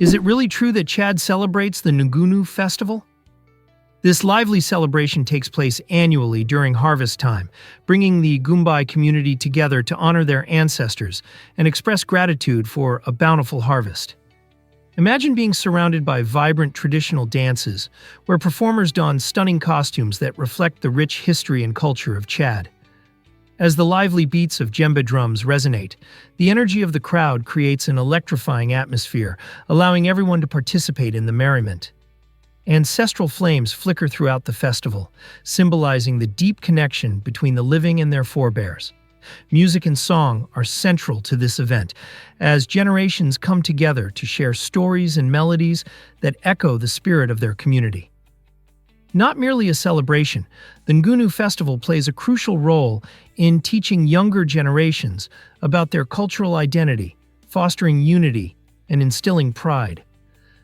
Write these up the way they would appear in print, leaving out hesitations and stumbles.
Is it really true that Chad celebrates the Nugunu festival? This lively celebration takes place annually during harvest time, bringing the Gumbai community together to honor their ancestors and express gratitude for a bountiful harvest. Imagine being surrounded by vibrant traditional dances, where performers don stunning costumes that reflect the rich history and culture of Chad. As the lively beats of djembe drums resonate, the energy of the crowd creates an electrifying atmosphere, allowing everyone to participate in the merriment. Ancestral flames flicker throughout the festival, symbolizing the deep connection between the living and their forebears. Music and song are central to this event, as generations come together to share stories and melodies that echo the spirit of their community. Not merely a celebration, the Ngunu Festival plays a crucial role in teaching younger generations about their cultural identity, fostering unity, and instilling pride.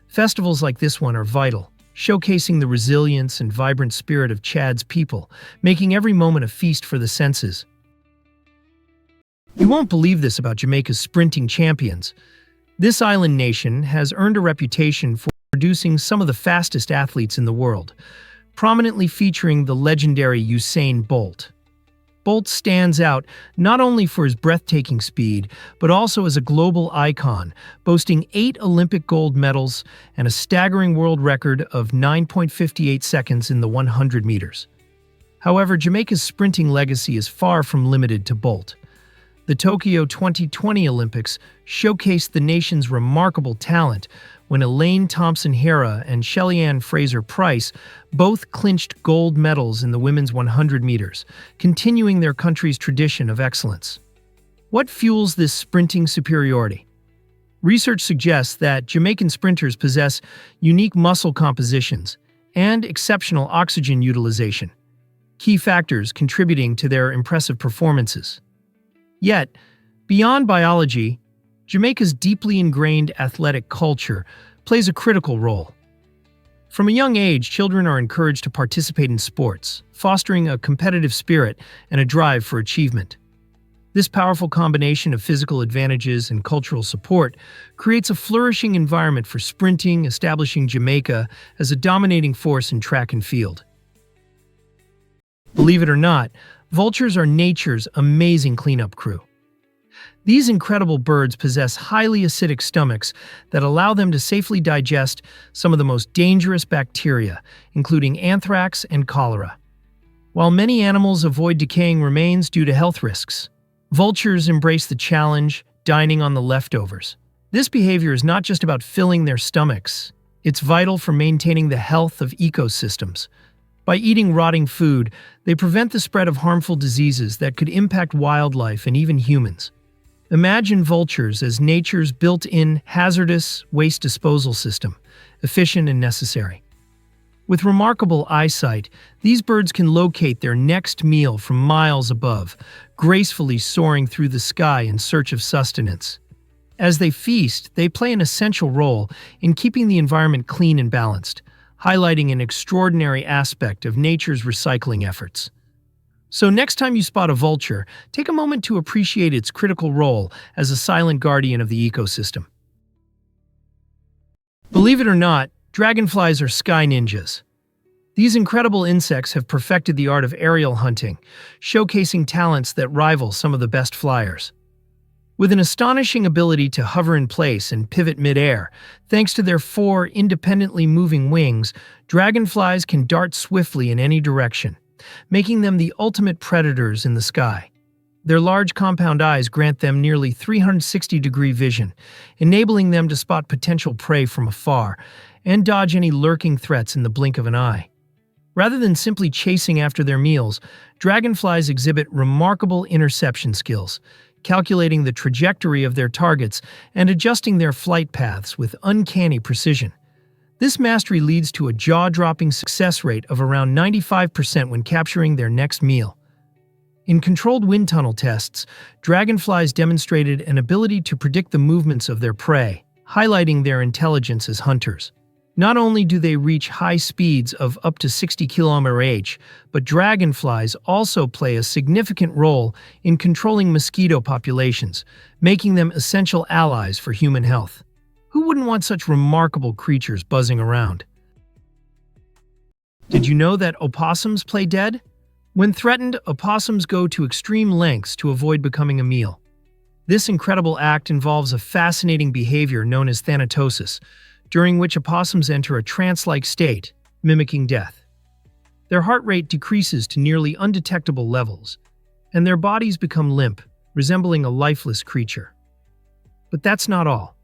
Festivals like this one are vital, showcasing the resilience and vibrant spirit of Chad's people, making every moment a feast for the senses. You won't believe this about Jamaica's sprinting champions. This island nation has earned a reputation for producing some of the fastest athletes in the world, prominently featuring the legendary Usain Bolt. Bolt stands out not only for his breathtaking speed, but also as a global icon, boasting 8 Olympic gold medals and a staggering world record of 9.58 seconds in the 100 meters. However, Jamaica's sprinting legacy is far from limited to Bolt. The Tokyo 2020 Olympics showcased the nation's remarkable talent when Elaine Thompson-Herah and Shelly-Ann Fraser-Pryce both clinched gold medals in the women's 100 meters, continuing their country's tradition of excellence. What fuels this sprinting superiority? Research suggests that Jamaican sprinters possess unique muscle compositions and exceptional oxygen utilization, key factors contributing to their impressive performances. Yet, beyond biology, Jamaica's deeply ingrained athletic culture plays a critical role. From a young age, children are encouraged to participate in sports, fostering a competitive spirit and a drive for achievement. This powerful combination of physical advantages and cultural support creates a flourishing environment for sprinting, establishing Jamaica as a dominating force in track and field. Believe it or not, vultures are nature's amazing cleanup crew. These incredible birds possess highly acidic stomachs that allow them to safely digest some of the most dangerous bacteria, including anthrax and cholera. While many animals avoid decaying remains due to health risks, vultures embrace the challenge, dining on the leftovers. This behavior is not just about filling their stomachs, it's vital for maintaining the health of ecosystems. By eating rotting food, they prevent the spread of harmful diseases that could impact wildlife and even humans. Imagine vultures as nature's built-in hazardous waste disposal system, efficient and necessary. With remarkable eyesight, these birds can locate their next meal from miles above, gracefully soaring through the sky in search of sustenance. As they feast, they play an essential role in keeping the environment clean and balanced, highlighting an extraordinary aspect of nature's recycling efforts. So next time you spot a vulture, take a moment to appreciate its critical role as a silent guardian of the ecosystem. Believe it or not, dragonflies are sky ninjas. These incredible insects have perfected the art of aerial hunting, showcasing talents that rival some of the best flyers. With an astonishing ability to hover in place and pivot mid-air, thanks to their 4 independently moving wings, dragonflies can dart swiftly in any direction, making them the ultimate predators in the sky. Their large compound eyes grant them nearly 360-degree vision, enabling them to spot potential prey from afar and dodge any lurking threats in the blink of an eye. Rather than simply chasing after their meals, dragonflies exhibit remarkable interception skills, calculating the trajectory of their targets and adjusting their flight paths with uncanny precision. This mastery leads to a jaw-dropping success rate of around 95% when capturing their next meal. In controlled wind tunnel tests, dragonflies demonstrated an ability to predict the movements of their prey, highlighting their intelligence as hunters. Not only do they reach high speeds of up to 60 km/h, but dragonflies also play a significant role in controlling mosquito populations, making them essential allies for human health. Who wouldn't want such remarkable creatures buzzing around? Did you know that opossums play dead? When threatened, opossums go to extreme lengths to avoid becoming a meal. This incredible act involves a fascinating behavior known as thanatosis, during which opossums enter a trance-like state, mimicking death. Their heart rate decreases to nearly undetectable levels, and their bodies become limp, resembling a lifeless creature. But that's not all.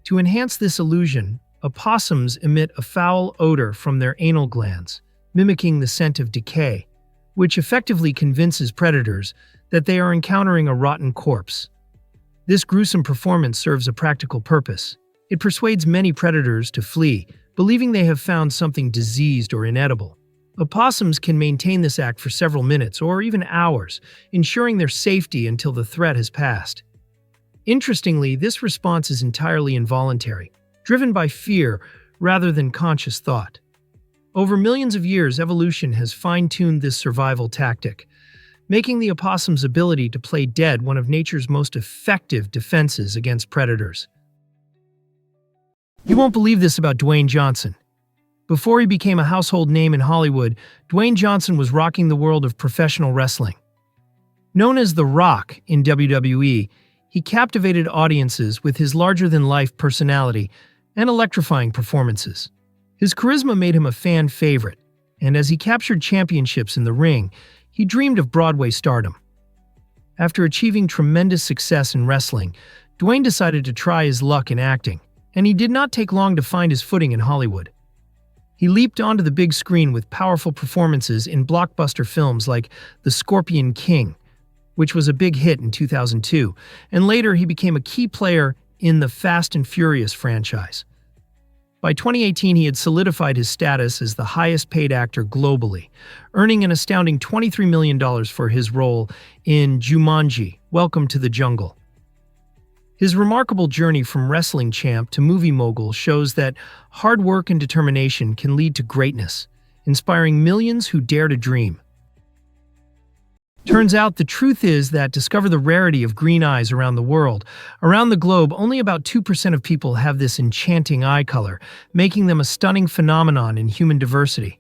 To enhance this illusion, opossums emit a foul odor from their anal glands, mimicking the scent of decay, which effectively convinces predators that they are encountering a rotten corpse. This gruesome performance serves a practical purpose. It persuades many predators to flee, believing they have found something diseased or inedible. Opossums can maintain this act for several minutes or even hours, ensuring their safety until the threat has passed. Interestingly, this response is entirely involuntary, driven by fear rather than conscious thought. Over millions of years, evolution has fine-tuned this survival tactic, making the opossum's ability to play dead one of nature's most effective defenses against predators. You won't believe this about Dwayne Johnson. Before he became a household name in Hollywood, Dwayne Johnson was rocking the world of professional wrestling. Known as The Rock in WWE, he captivated audiences with his larger-than-life personality and electrifying performances. His charisma made him a fan favorite, and as he captured championships in the ring, he dreamed of Broadway stardom. After achieving tremendous success in wrestling, Dwayne decided to try his luck in acting, and he did not take long to find his footing in Hollywood. He leaped onto the big screen with powerful performances in blockbuster films like The Scorpion King, which was a big hit in 2002, and later he became a key player in the Fast and Furious franchise. By 2018, he had solidified his status as the highest-paid actor globally, earning an astounding $23 million for his role in Jumanji: Welcome to the Jungle. His remarkable journey from wrestling champ to movie mogul shows that hard work and determination can lead to greatness, inspiring millions who dare to dream. Turns out the truth is that discover the rarity of green eyes around the world. Around the globe, only about 2% of people have this enchanting eye color, making them a stunning phenomenon in human diversity.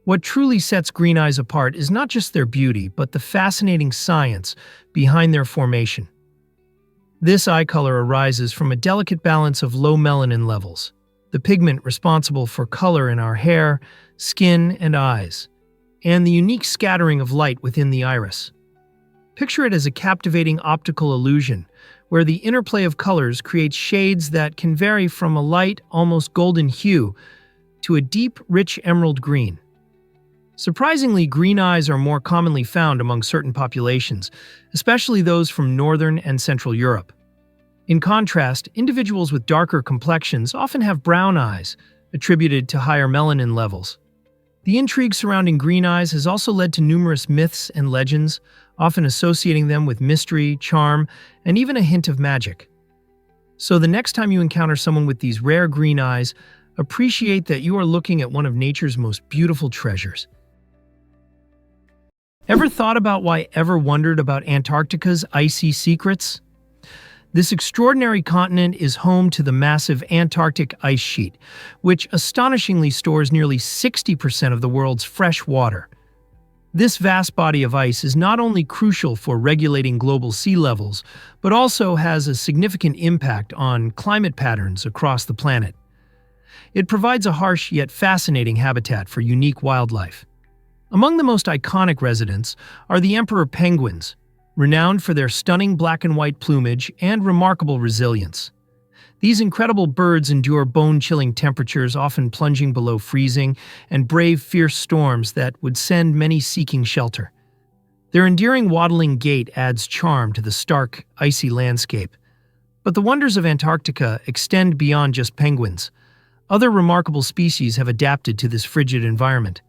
What truly sets green eyes apart is not just their beauty, but the fascinating science behind their formation. This eye color arises from a delicate balance of low melanin levels, the pigment responsible for color in our hair, skin, and eyes, and the unique scattering of light within the iris. Picture it as a captivating optical illusion, where the interplay of colors creates shades that can vary from a light, almost golden hue to a deep, rich emerald green. Surprisingly, green eyes are more commonly found among certain populations, especially those from Northern and Central Europe. In contrast, individuals with darker complexions often have brown eyes, attributed to higher melanin levels. The intrigue surrounding green eyes has also led to numerous myths and legends, often associating them with mystery, charm, and even a hint of magic. So the next time you encounter someone with these rare green eyes, appreciate that you are looking at one of nature's most beautiful treasures. Ever thought about ever wondered about Antarctica's icy secrets? This extraordinary continent is home to the massive Antarctic ice sheet, which astonishingly stores nearly 60% of the world's fresh water. This vast body of ice is not only crucial for regulating global sea levels, but also has a significant impact on climate patterns across the planet. It provides a harsh yet fascinating habitat for unique wildlife. Among the most iconic residents are the emperor penguins, renowned for their stunning black and white plumage and remarkable resilience. These incredible birds endure bone-chilling temperatures, often plunging below freezing, and brave fierce storms that would send many seeking shelter. Their endearing waddling gait adds charm to the stark, icy landscape. But the wonders of Antarctica extend beyond just penguins. Other remarkable species have adapted to this frigid environment.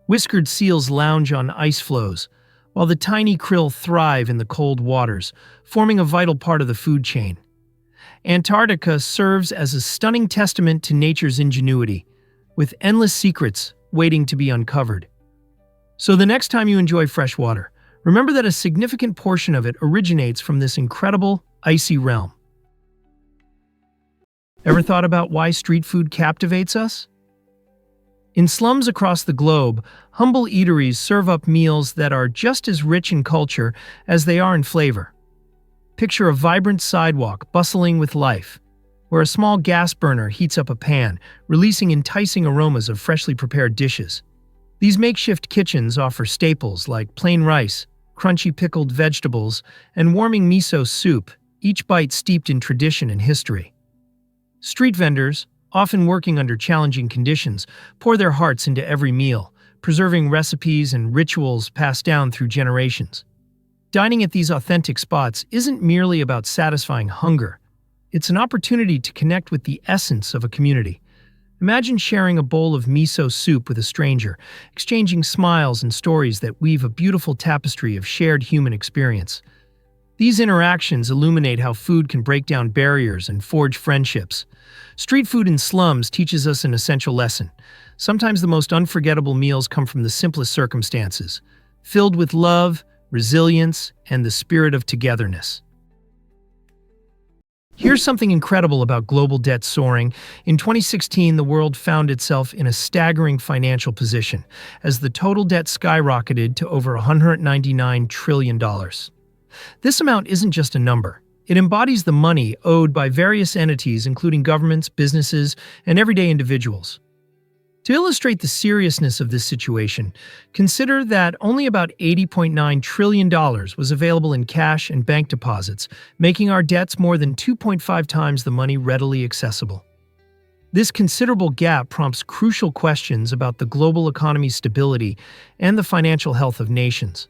Whiskered seals lounge on ice floes, while the tiny krill thrive in the cold waters, forming a vital part of the food chain. Antarctica serves as a stunning testament to nature's ingenuity, with endless secrets waiting to be uncovered. So the next time you enjoy fresh water, remember that a significant portion of it originates from this incredible, icy realm. Ever thought about why street food captivates us? In slums across the globe, humble eateries serve up meals that are just as rich in culture as they are in flavor. Picture a vibrant sidewalk bustling with life, where a small gas burner heats up a pan, releasing enticing aromas of freshly prepared dishes. These makeshift kitchens offer staples like plain rice, crunchy pickled vegetables, and warming miso soup, each bite steeped in tradition and history. Street vendors, often working under challenging conditions, pour their hearts into every meal, preserving recipes and rituals passed down through generations. Dining at these authentic spots isn't merely about satisfying hunger. It's an opportunity to connect with the essence of a community. Imagine sharing a bowl of miso soup with a stranger, exchanging smiles and stories that weave a beautiful tapestry of shared human experience. These interactions illuminate how food can break down barriers and forge friendships. Street food in slums teaches us an essential lesson. Sometimes the most unforgettable meals come from the simplest circumstances, filled with love, resilience, and the spirit of togetherness. Here's something incredible about global debt soaring. In 2016, the world found itself in a staggering financial position as the total debt skyrocketed to over $199 trillion. This amount isn't just a number. It embodies the money owed by various entities, including governments, businesses, and everyday individuals. To illustrate the seriousness of this situation, consider that only about $80.9 trillion was available in cash and bank deposits, making our debts more than 2.5 times the money readily accessible. This considerable gap prompts crucial questions about the global economy's stability and the financial health of nations.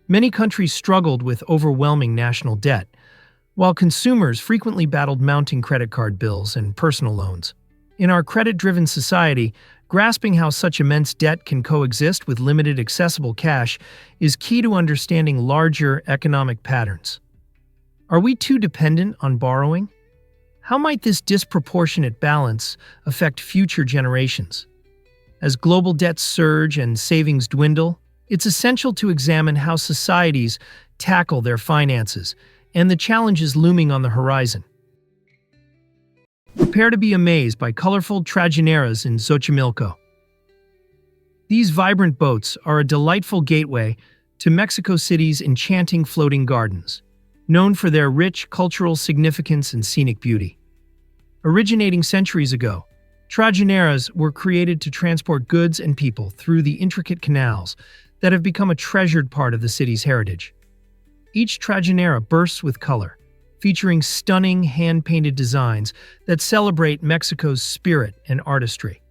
Many countries struggled with overwhelming national debt, while consumers frequently battled mounting credit card bills and personal loans. In our credit-driven society, grasping how such immense debt can coexist with limited accessible cash is key to understanding larger economic patterns. Are we too dependent on borrowing? How might this disproportionate balance affect future generations? As global debts surge and savings dwindle, it's essential to examine how societies tackle their finances and the challenges looming on the horizon. Prepare to be amazed by colorful Trageras in Xochimilco. These vibrant boats are a delightful gateway to Mexico City's enchanting floating gardens, known for their rich cultural significance and scenic beauty. Originating centuries ago, Trageras were created to transport goods and people through the intricate canals that have become a treasured part of the city's heritage. Each Tragera bursts with color, featuring stunning hand-painted designs that celebrate Mexico's spirit and artistry.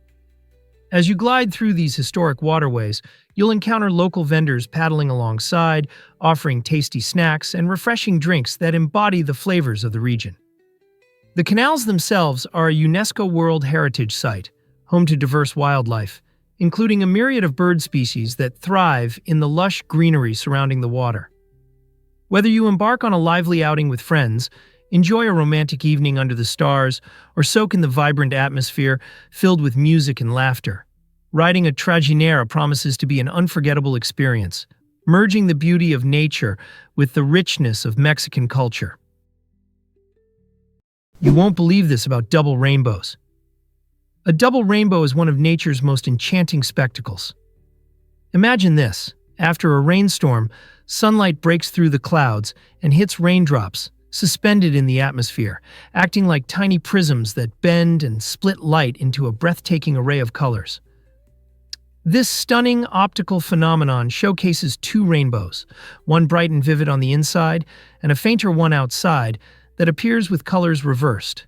As you glide through these historic waterways, you'll encounter local vendors paddling alongside, offering tasty snacks and refreshing drinks that embody the flavors of the region. The canals themselves are a UNESCO World Heritage Site, home to diverse wildlife, including a myriad of bird species that thrive in the lush greenery surrounding the water. Whether you embark on a lively outing with friends, enjoy a romantic evening under the stars, or soak in the vibrant atmosphere filled with music and laughter, riding a Tragera promises to be an unforgettable experience, merging the beauty of nature with the richness of Mexican culture. You won't believe this about double rainbows. A double rainbow is one of nature's most enchanting spectacles. Imagine this. After a rainstorm, sunlight breaks through the clouds and hits raindrops, suspended in the atmosphere, acting like tiny prisms that bend and split light into a breathtaking array of colors. This stunning optical phenomenon showcases two rainbows, one bright and vivid on the inside and a fainter one outside that appears with colors reversed.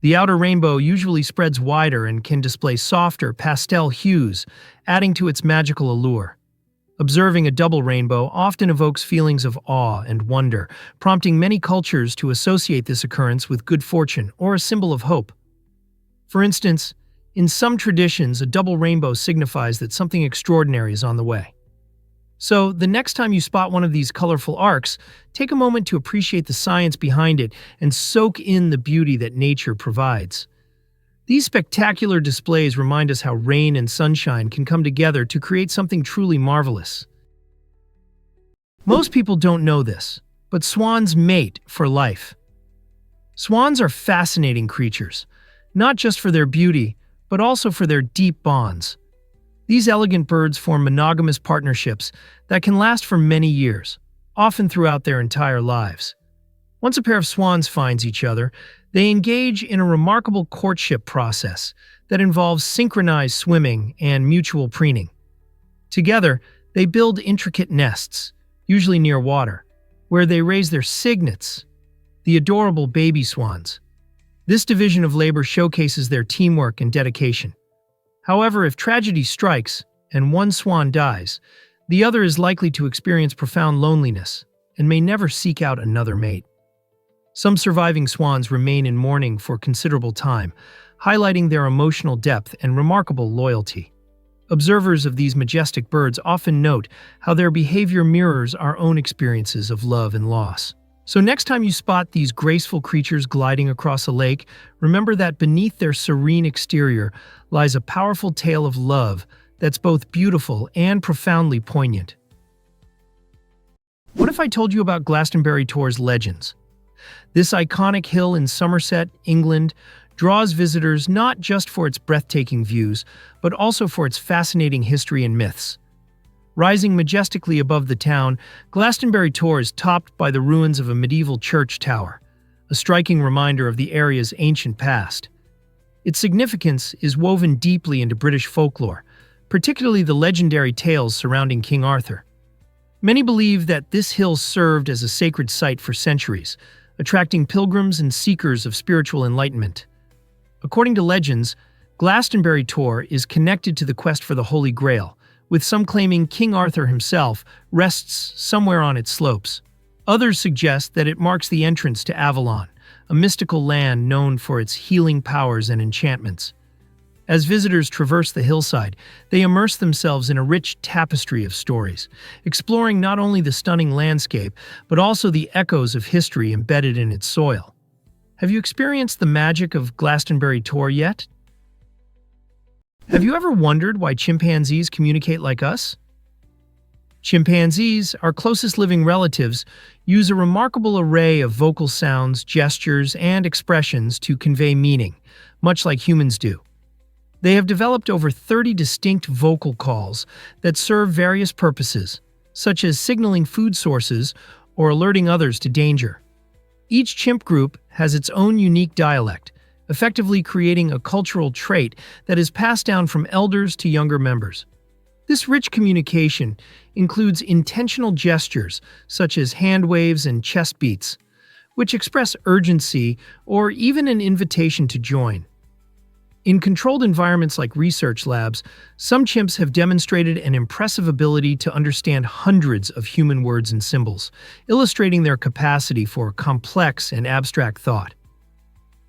The outer rainbow usually spreads wider and can display softer pastel hues, adding to its magical allure. Observing a double rainbow often evokes feelings of awe and wonder, prompting many cultures to associate this occurrence with good fortune or a symbol of hope. For instance, in some traditions, a double rainbow signifies that something extraordinary is on the way. So, the next time you spot one of these colorful arcs, take a moment to appreciate the science behind it and soak in the beauty that nature provides. These spectacular displays remind us how rain and sunshine can come together to create something truly marvelous. Most people don't know this, but swans mate for life. Swans are fascinating creatures, not just for their beauty, but also for their deep bonds. These elegant birds form monogamous partnerships that can last for many years, often throughout their entire lives. Once a pair of swans finds each other, they engage in a remarkable courtship process that involves synchronized swimming and mutual preening. Together, they build intricate nests, usually near water, where they raise their cygnets, the adorable baby swans. This division of labor showcases their teamwork and dedication. However, if tragedy strikes and one swan dies, the other is likely to experience profound loneliness and may never seek out another mate. Some surviving swans remain in mourning for considerable time, highlighting their emotional depth and remarkable loyalty. Observers of these majestic birds often note how their behavior mirrors our own experiences of love and loss. So next time you spot these graceful creatures gliding across a lake, remember that beneath their serene exterior lies a powerful tale of love that's both beautiful and profoundly poignant. What if I told you about Glastonbury Tor's legends? This iconic hill in Somerset, England, draws visitors not just for its breathtaking views, but also for its fascinating history and myths. Rising majestically above the town, Glastonbury Tor is topped by the ruins of a medieval church tower, a striking reminder of the area's ancient past. Its significance is woven deeply into British folklore, particularly the legendary tales surrounding King Arthur. Many believe that this hill served as a sacred site for centuries, attracting pilgrims and seekers of spiritual enlightenment. According to legends, Glastonbury Tor is connected to the quest for the Holy Grail, with some claiming King Arthur himself rests somewhere on its slopes. Others suggest that it marks the entrance to Avalon, a mystical land known for its healing powers and enchantments. As visitors traverse the hillside, they immerse themselves in a rich tapestry of stories, exploring not only the stunning landscape, but also the echoes of history embedded in its soil. Have you experienced the magic of Glastonbury Tor yet? Have you ever wondered why chimpanzees communicate like us? Chimpanzees, our closest living relatives, use a remarkable array of vocal sounds, gestures, and expressions to convey meaning, much like humans do. They have developed over 30 distinct vocal calls that serve various purposes, such as signaling food sources or alerting others to danger. Each chimp group has its own unique dialect, effectively creating a cultural trait that is passed down from elders to younger members. This rich communication includes intentional gestures such as hand waves and chest beats, which express urgency or even an invitation to join. In controlled environments like research labs, some chimps have demonstrated an impressive ability to understand hundreds of human words and symbols, illustrating their capacity for complex and abstract thought.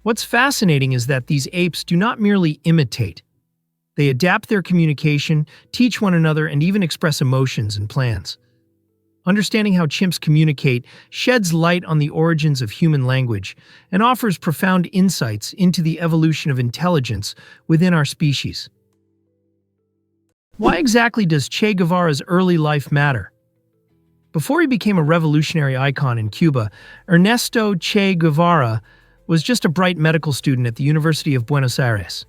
What's fascinating is that these apes do not merely imitate. They adapt their communication, teach one another, and even express emotions and plans. Understanding how chimps communicate sheds light on the origins of human language and offers profound insights into the evolution of intelligence within our species. Why exactly does Che Guevara's early life matter? Before he became a revolutionary icon in Cuba, Ernesto Che Guevara was just a bright medical student at the University of Buenos Aires.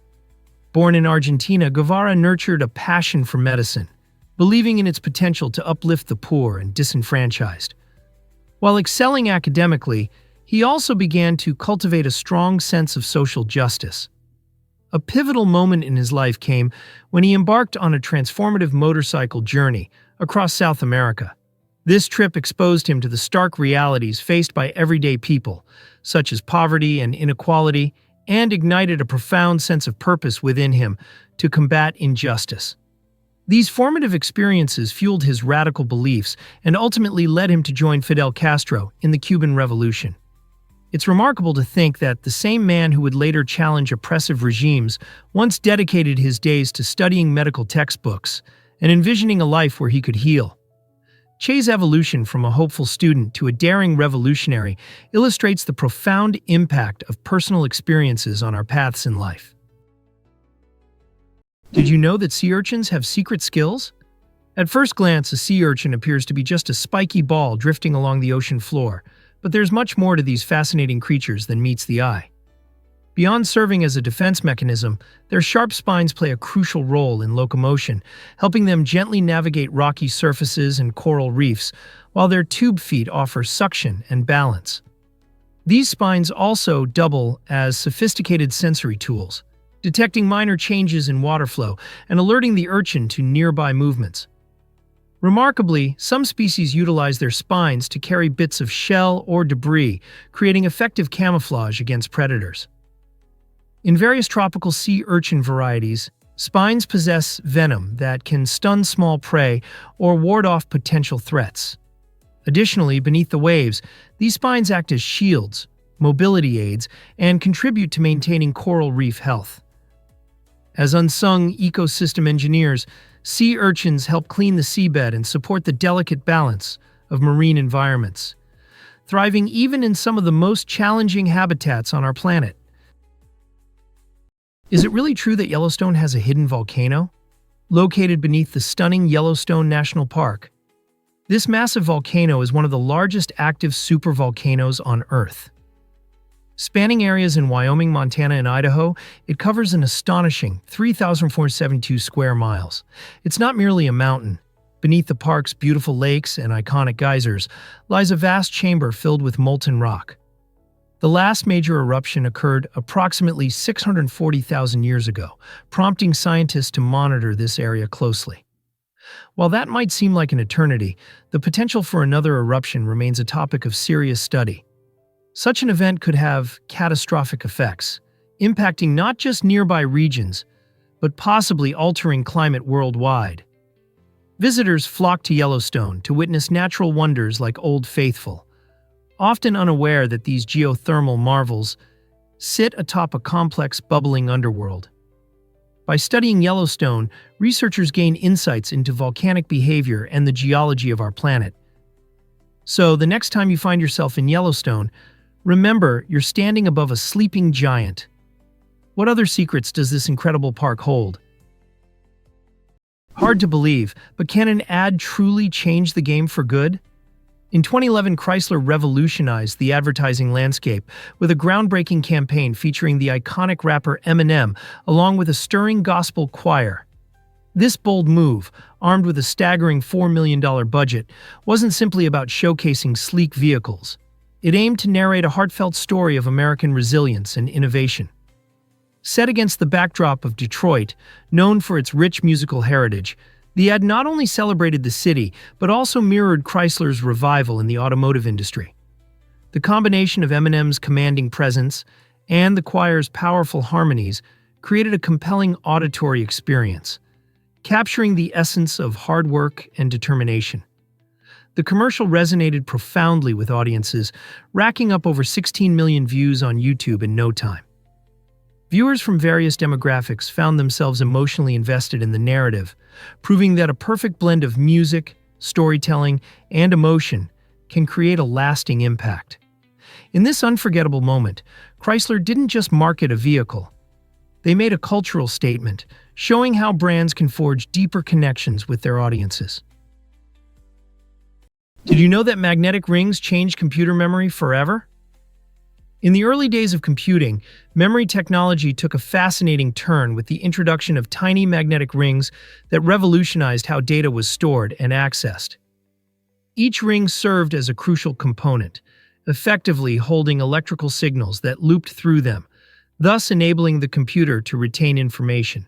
Born in Argentina, Guevara nurtured a passion for medicine, believing in its potential to uplift the poor and disenfranchised. While excelling academically, he also began to cultivate a strong sense of social justice. A pivotal moment in his life came when he embarked on a transformative motorcycle journey across South America. This trip exposed him to the stark realities faced by everyday people, such as poverty and inequality, and ignited a profound sense of purpose within him to combat injustice. These formative experiences fueled his radical beliefs and ultimately led him to join Fidel Castro in the Cuban Revolution. It's remarkable to think that the same man who would later challenge oppressive regimes once dedicated his days to studying medical textbooks and envisioning a life where he could heal. Che's evolution from a hopeful student to a daring revolutionary illustrates the profound impact of personal experiences on our paths in life. Did you know that sea urchins have secret skills? At first glance, a sea urchin appears to be just a spiky ball drifting along the ocean floor, But there's much more to these fascinating creatures than meets the eye. Beyond serving as a defense mechanism, their sharp spines play a crucial role in locomotion, helping them gently navigate rocky surfaces and coral reefs, while their tube feet offer suction and balance. These spines also double as sophisticated sensory tools, detecting minor changes in water flow and alerting the urchin to nearby movements. Remarkably, some species utilize their spines to carry bits of shell or debris, creating effective camouflage against predators. In various tropical sea urchin varieties, spines possess venom that can stun small prey or ward off potential threats. Additionally, beneath the waves, these spines act as shields, mobility aids, and contribute to maintaining coral reef health. As unsung ecosystem engineers, sea urchins help clean the seabed and support the delicate balance of marine environments, thriving even in some of the most challenging habitats on our planet. Is it really true that Yellowstone has a hidden volcano? Located beneath the stunning Yellowstone National Park, this massive volcano is one of the largest active supervolcanoes on Earth. Spanning areas in Wyoming, Montana, and Idaho, it covers an astonishing 3,472 square miles. It's not merely a mountain. Beneath the park's beautiful lakes and iconic geysers lies a vast chamber filled with molten rock. The last major eruption occurred approximately 640,000 years ago, prompting scientists to monitor this area closely. While that might seem like an eternity, the potential for another eruption remains a topic of serious study. Such an event could have catastrophic effects, impacting not just nearby regions, but possibly altering climate worldwide. Visitors flock to Yellowstone to witness natural wonders like Old Faithful, often unaware that these geothermal marvels sit atop a complex bubbling underworld. By studying Yellowstone, researchers gain insights into volcanic behavior and the geology of our planet. So, the next time you find yourself in Yellowstone, remember you're standing above a sleeping giant. What other secrets does this incredible park hold? Hard to believe, but can an ad truly change the game for good? In 2011, Chrysler revolutionized the advertising landscape with a groundbreaking campaign featuring the iconic rapper Eminem along with a stirring gospel choir. This bold move, armed with a staggering $4 million budget, wasn't simply about showcasing sleek vehicles. It aimed to narrate a heartfelt story of American resilience and innovation. Set against the backdrop of Detroit, known for its rich musical heritage, the ad not only celebrated the city, but also mirrored Chrysler's revival in the automotive industry. The combination of Eminem's commanding presence and the choir's powerful harmonies created a compelling auditory experience, capturing the essence of hard work and determination. The commercial resonated profoundly with audiences, racking up over 16 million views on YouTube in no time. Viewers from various demographics found themselves emotionally invested in the narrative, proving that a perfect blend of music, storytelling, and emotion can create a lasting impact. In this unforgettable moment, Chrysler didn't just market a vehicle. They made a cultural statement, showing how brands can forge deeper connections with their audiences. Did you know that magnetic rings change computer memory forever? In the early days of computing, memory technology took a fascinating turn with the introduction of tiny magnetic rings that revolutionized how data was stored and accessed. Each ring served as a crucial component, effectively holding electrical signals that looped through them, thus enabling the computer to retain information.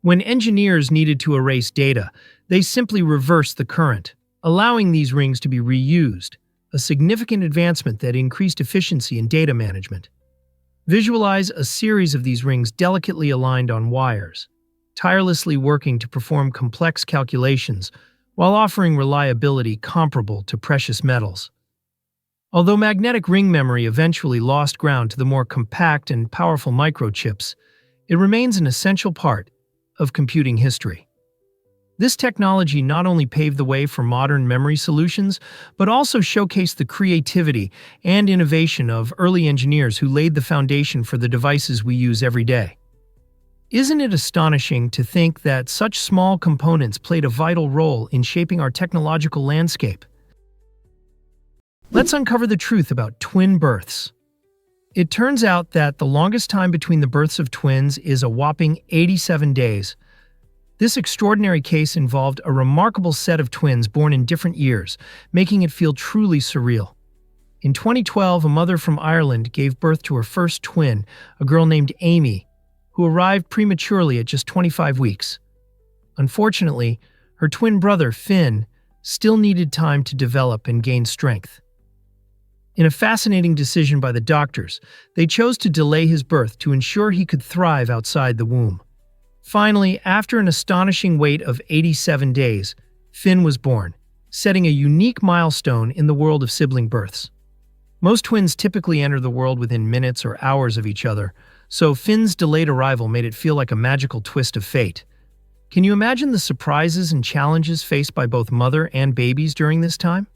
When engineers needed to erase data, they simply reversed the current, allowing these rings to be reused, a significant advancement that increased efficiency in data management. Visualize a series of these rings delicately aligned on wires, tirelessly working to perform complex calculations while offering reliability comparable to precious metals. Although magnetic ring memory eventually lost ground to the more compact and powerful microchips, it remains an essential part of computing history. This technology not only paved the way for modern memory solutions, but also showcased the creativity and innovation of early engineers who laid the foundation for the devices we use every day. Isn't it astonishing to think that such small components played a vital role in shaping our technological landscape? Let's uncover the truth about twin births. It turns out that the longest time between the births of twins is a whopping 87 days. This extraordinary case involved a remarkable set of twins born in different years, making it feel truly surreal. In 2012, a mother from Ireland gave birth to her first twin, a girl named Amy, who arrived prematurely at just 25 weeks. Unfortunately, her twin brother, Finn, still needed time to develop and gain strength. In a fascinating decision by the doctors, they chose to delay his birth to ensure he could thrive outside the womb. Finally, after an astonishing wait of 87 days, Finn was born, setting a unique milestone in the world of sibling births. Most twins typically enter the world within minutes or hours of each other, so Finn's delayed arrival made it feel like a magical twist of fate. Can you imagine the surprises and challenges faced by both mother and babies during this time?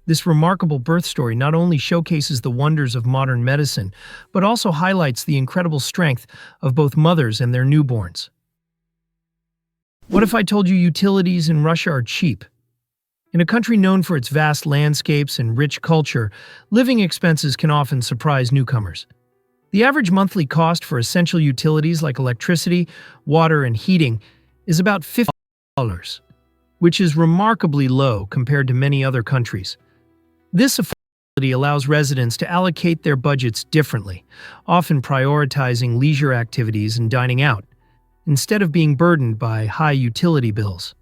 This remarkable birth story not only showcases the wonders of modern medicine, but also highlights the incredible strength of both mothers and their newborns. What if I told you utilities in Russia are cheap? In a country known for its vast landscapes and rich culture, living expenses can often surprise newcomers. The average monthly cost for essential utilities like electricity, water, and heating is about $50, which is remarkably low compared to many other countries. This affordability allows residents to allocate their budgets differently, often prioritizing leisure activities and dining out, instead of being burdened by high utility bills.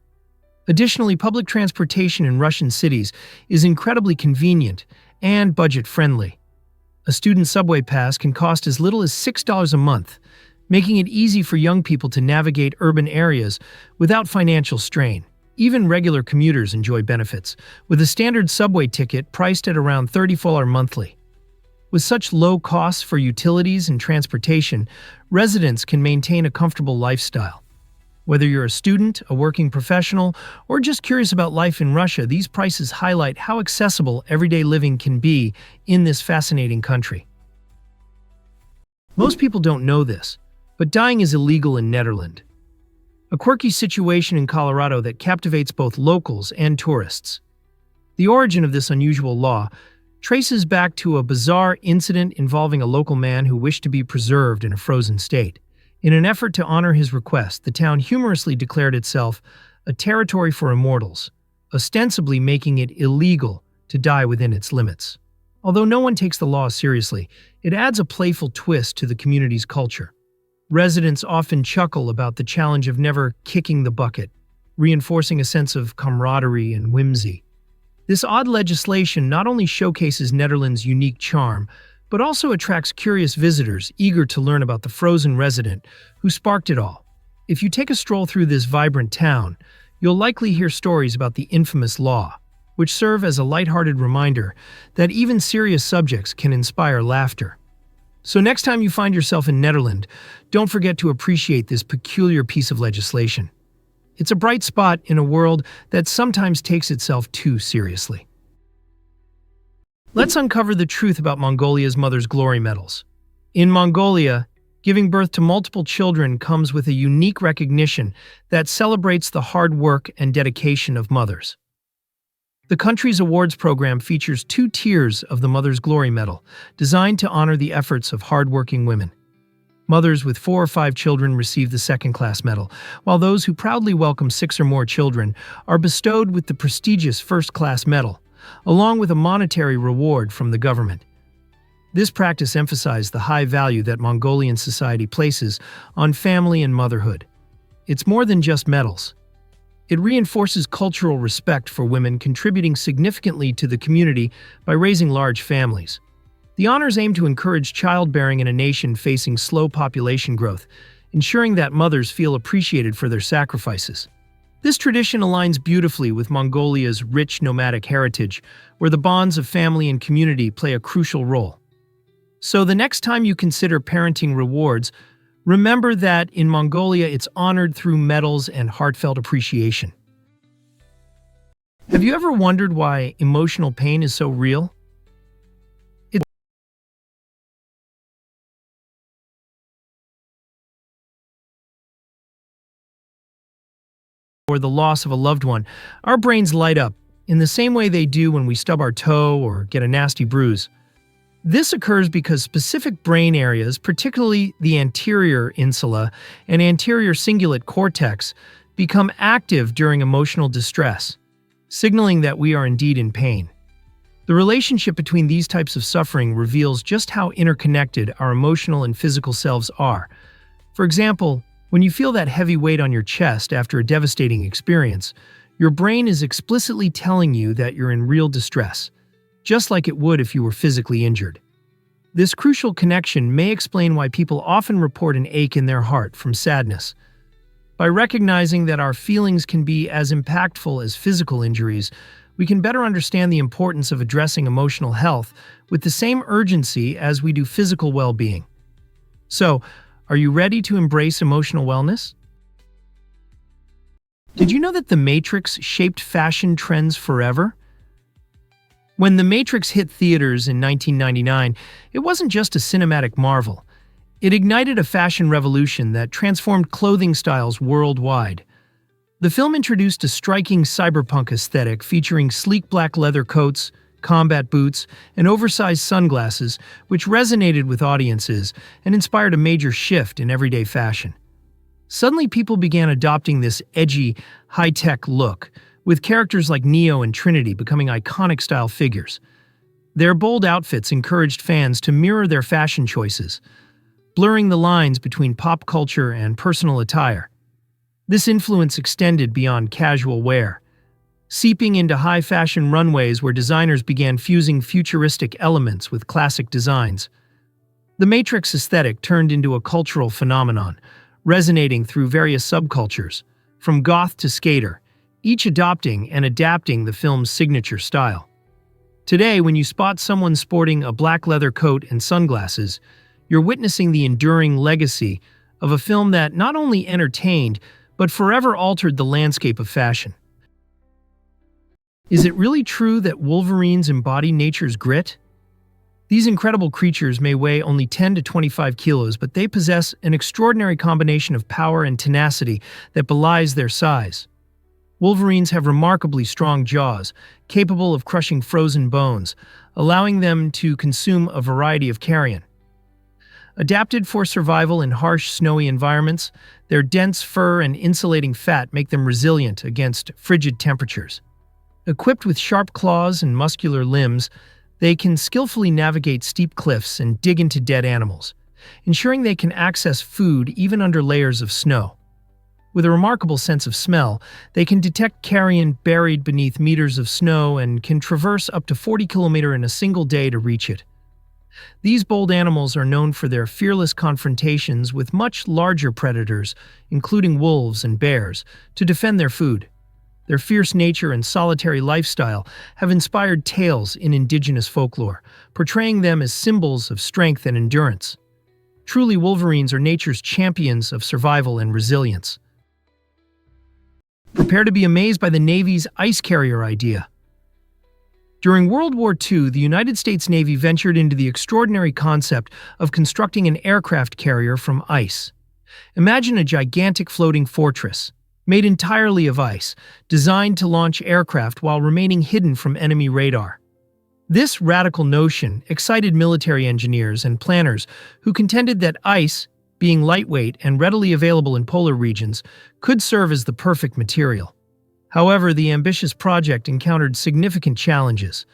Additionally, public transportation in Russian cities is incredibly convenient and budget-friendly. A student subway pass can cost as little as $6 a month, making it easy for young people to navigate urban areas without financial strain. Even regular commuters enjoy benefits, with a standard subway ticket priced at around $34 monthly. With such low costs for utilities and transportation, residents can maintain a comfortable lifestyle. Whether you're a student, a working professional, or just curious about life in Russia, these prices highlight how accessible everyday living can be in this fascinating country. Most people don't know this, but dyeing is illegal in Netherland. A quirky situation in Colorado that captivates both locals and tourists. The origin of this unusual law traces back to a bizarre incident involving a local man who wished to be preserved in a frozen state. In an effort to honor his request, the town humorously declared itself a territory for immortals, ostensibly making it illegal to die within its limits. Although no one takes the law seriously, it adds a playful twist to the community's culture. Residents often chuckle about the challenge of never kicking the bucket, reinforcing a sense of camaraderie and whimsy. This odd legislation not only showcases Netherlands' unique charm, but also attracts curious visitors eager to learn about the frozen resident who sparked it all. If you take a stroll through this vibrant town, you'll likely hear stories about the infamous law, which serve as a lighthearted reminder that even serious subjects can inspire laughter. So next time you find yourself in Netherlands, don't forget to appreciate this peculiar piece of legislation. It's a bright spot in a world that sometimes takes itself too seriously. Let's uncover the truth about Mongolia's Mother's Glory medals. In Mongolia, giving birth to multiple children comes with a unique recognition that celebrates the hard work and dedication of mothers. The country's awards program features 2 tiers of the Mother's Glory Medal, designed to honor the efforts of hardworking women. Mothers with 4 or 5 children receive the second-class medal, while those who proudly welcome 6 or more children are bestowed with the prestigious first-class medal, along with a monetary reward from the government. This practice emphasizes the high value that Mongolian society places on family and motherhood. It's more than just medals. It reinforces cultural respect for women contributing significantly to the community by raising large families. The honors aim to encourage childbearing in a nation facing slow population growth, ensuring that mothers feel appreciated for their sacrifices. This tradition aligns beautifully with Mongolia's rich nomadic heritage, where the bonds of family and community play a crucial role. So the next time you consider parenting rewards, remember that in Mongolia it's honored through medals and heartfelt appreciation. Have you ever wondered why emotional pain is so real? Or the loss of a loved one, our brains light up, in the same way they do when we stub our toe or get a nasty bruise. This occurs because specific brain areas, particularly the anterior insula and anterior cingulate cortex, become active during emotional distress, signaling that we are indeed in pain. The relationship between these types of suffering reveals just how interconnected our emotional and physical selves are. For example, when you feel that heavy weight on your chest after a devastating experience, your brain is explicitly telling you that you're in real distress, just like it would if you were physically injured. This crucial connection may explain why people often report an ache in their heart from sadness. By recognizing that our feelings can be as impactful as physical injuries, we can better understand the importance of addressing emotional health with the same urgency as we do physical well-being. So, are you ready to embrace emotional wellness? Did you know that The Matrix shaped fashion trends forever? When The Matrix hit theaters in 1999, it wasn't just a cinematic marvel. It ignited a fashion revolution that transformed clothing styles worldwide. The film introduced a striking cyberpunk aesthetic featuring sleek black leather coats, combat boots, and oversized sunglasses, which resonated with audiences and inspired a major shift in everyday fashion. Suddenly, people began adopting this edgy, high-tech look, with characters like Neo and Trinity becoming iconic style figures. Their bold outfits encouraged fans to mirror their fashion choices, blurring the lines between pop culture and personal attire. This influence extended beyond casual wear, seeping into high-fashion runways where designers began fusing futuristic elements with classic designs. The Matrix aesthetic turned into a cultural phenomenon, resonating through various subcultures, from goth to skater, each adopting and adapting the film's signature style. Today, when you spot someone sporting a black leather coat and sunglasses, you're witnessing the enduring legacy of a film that not only entertained, but forever altered the landscape of fashion. Is it really true that Wolverines embody nature's grit? These incredible creatures may weigh only 10 to 25 kilos, but they possess an extraordinary combination of power and tenacity that belies their size. Wolverines have remarkably strong jaws, capable of crushing frozen bones, allowing them to consume a variety of carrion. Adapted for survival in harsh, snowy environments, their dense fur and insulating fat make them resilient against frigid temperatures. Equipped with sharp claws and muscular limbs, they can skillfully navigate steep cliffs and dig into dead animals, ensuring they can access food even under layers of snow. With a remarkable sense of smell, they can detect carrion buried beneath meters of snow and can traverse up to 40 kilometers in a single day to reach it. These bold animals are known for their fearless confrontations with much larger predators, including wolves and bears, to defend their food. Their fierce nature and solitary lifestyle have inspired tales in indigenous folklore, portraying them as symbols of strength and endurance. Truly, Wolverines are nature's champions of survival and resilience. Prepare to be amazed by the Navy's ice carrier idea. During World War II, the United States Navy ventured into the extraordinary concept of constructing an aircraft carrier from ice. Imagine a gigantic floating fortress, made entirely of ice, designed to launch aircraft while remaining hidden from enemy radar. This radical notion excited military engineers and planners who contended that ice, being lightweight and readily available in polar regions, could serve as the perfect material. However, the ambitious project encountered significant challenges.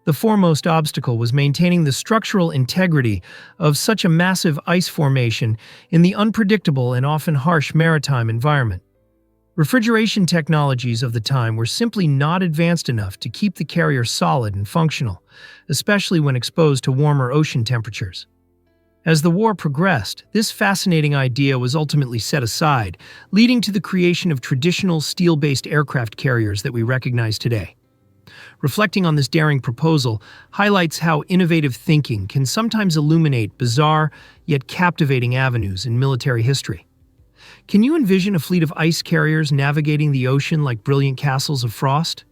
The foremost obstacle was maintaining the structural integrity of such a massive ice formation in the unpredictable and often harsh maritime environment. Refrigeration technologies of the time were simply not advanced enough to keep the carrier solid and functional, especially when exposed to warmer ocean temperatures. As the war progressed, this fascinating idea was ultimately set aside, leading to the creation of traditional steel-based aircraft carriers that we recognize today. Reflecting on this daring proposal highlights how innovative thinking can sometimes illuminate bizarre yet captivating avenues in military history. Can you envision a fleet of ice carriers navigating the ocean like brilliant castles of frost?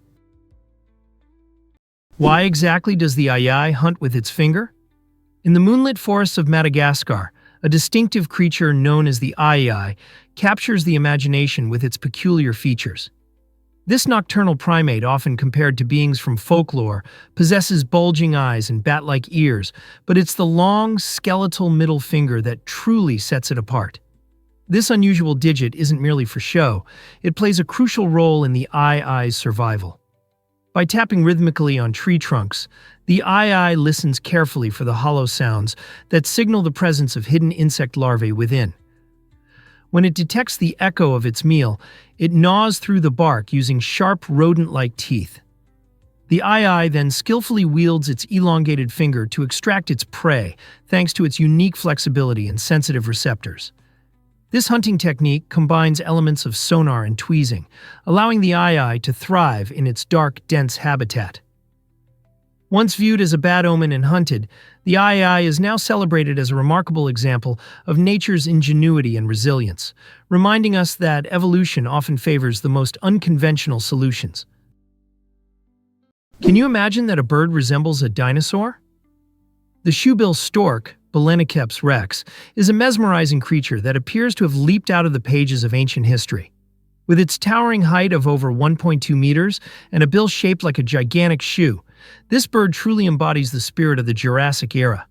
Why exactly does the aye hunt with its finger? In the moonlit forests of Madagascar, a distinctive creature known as the aye captures the imagination with its peculiar features. This nocturnal primate, often compared to beings from folklore, possesses bulging eyes and bat-like ears, but it's the long, skeletal middle finger that truly sets it apart. This unusual digit isn't merely for show, it plays a crucial role in the eye's survival. By tapping rhythmically on tree trunks, the eye listens carefully for the hollow sounds that signal the presence of hidden insect larvae within. When it detects the echo of its meal, it gnaws through the bark using sharp rodent-like teeth. The eye then skillfully wields its elongated finger to extract its prey, thanks to its unique flexibility and sensitive receptors. This hunting technique combines elements of sonar and tweezing, allowing the eye to thrive in its dark, dense habitat. Once viewed as a bad omen and hunted, the eye is now celebrated as a remarkable example of nature's ingenuity and resilience, reminding us that evolution often favors the most unconventional solutions. Can you imagine that a bird resembles a dinosaur? The shoebill stork, Baleniceps rex, is a mesmerizing creature that appears to have leaped out of the pages of ancient history. With its towering height of over 1.2 meters and a bill shaped like a gigantic shoe, this bird truly embodies the spirit of the Jurassic era.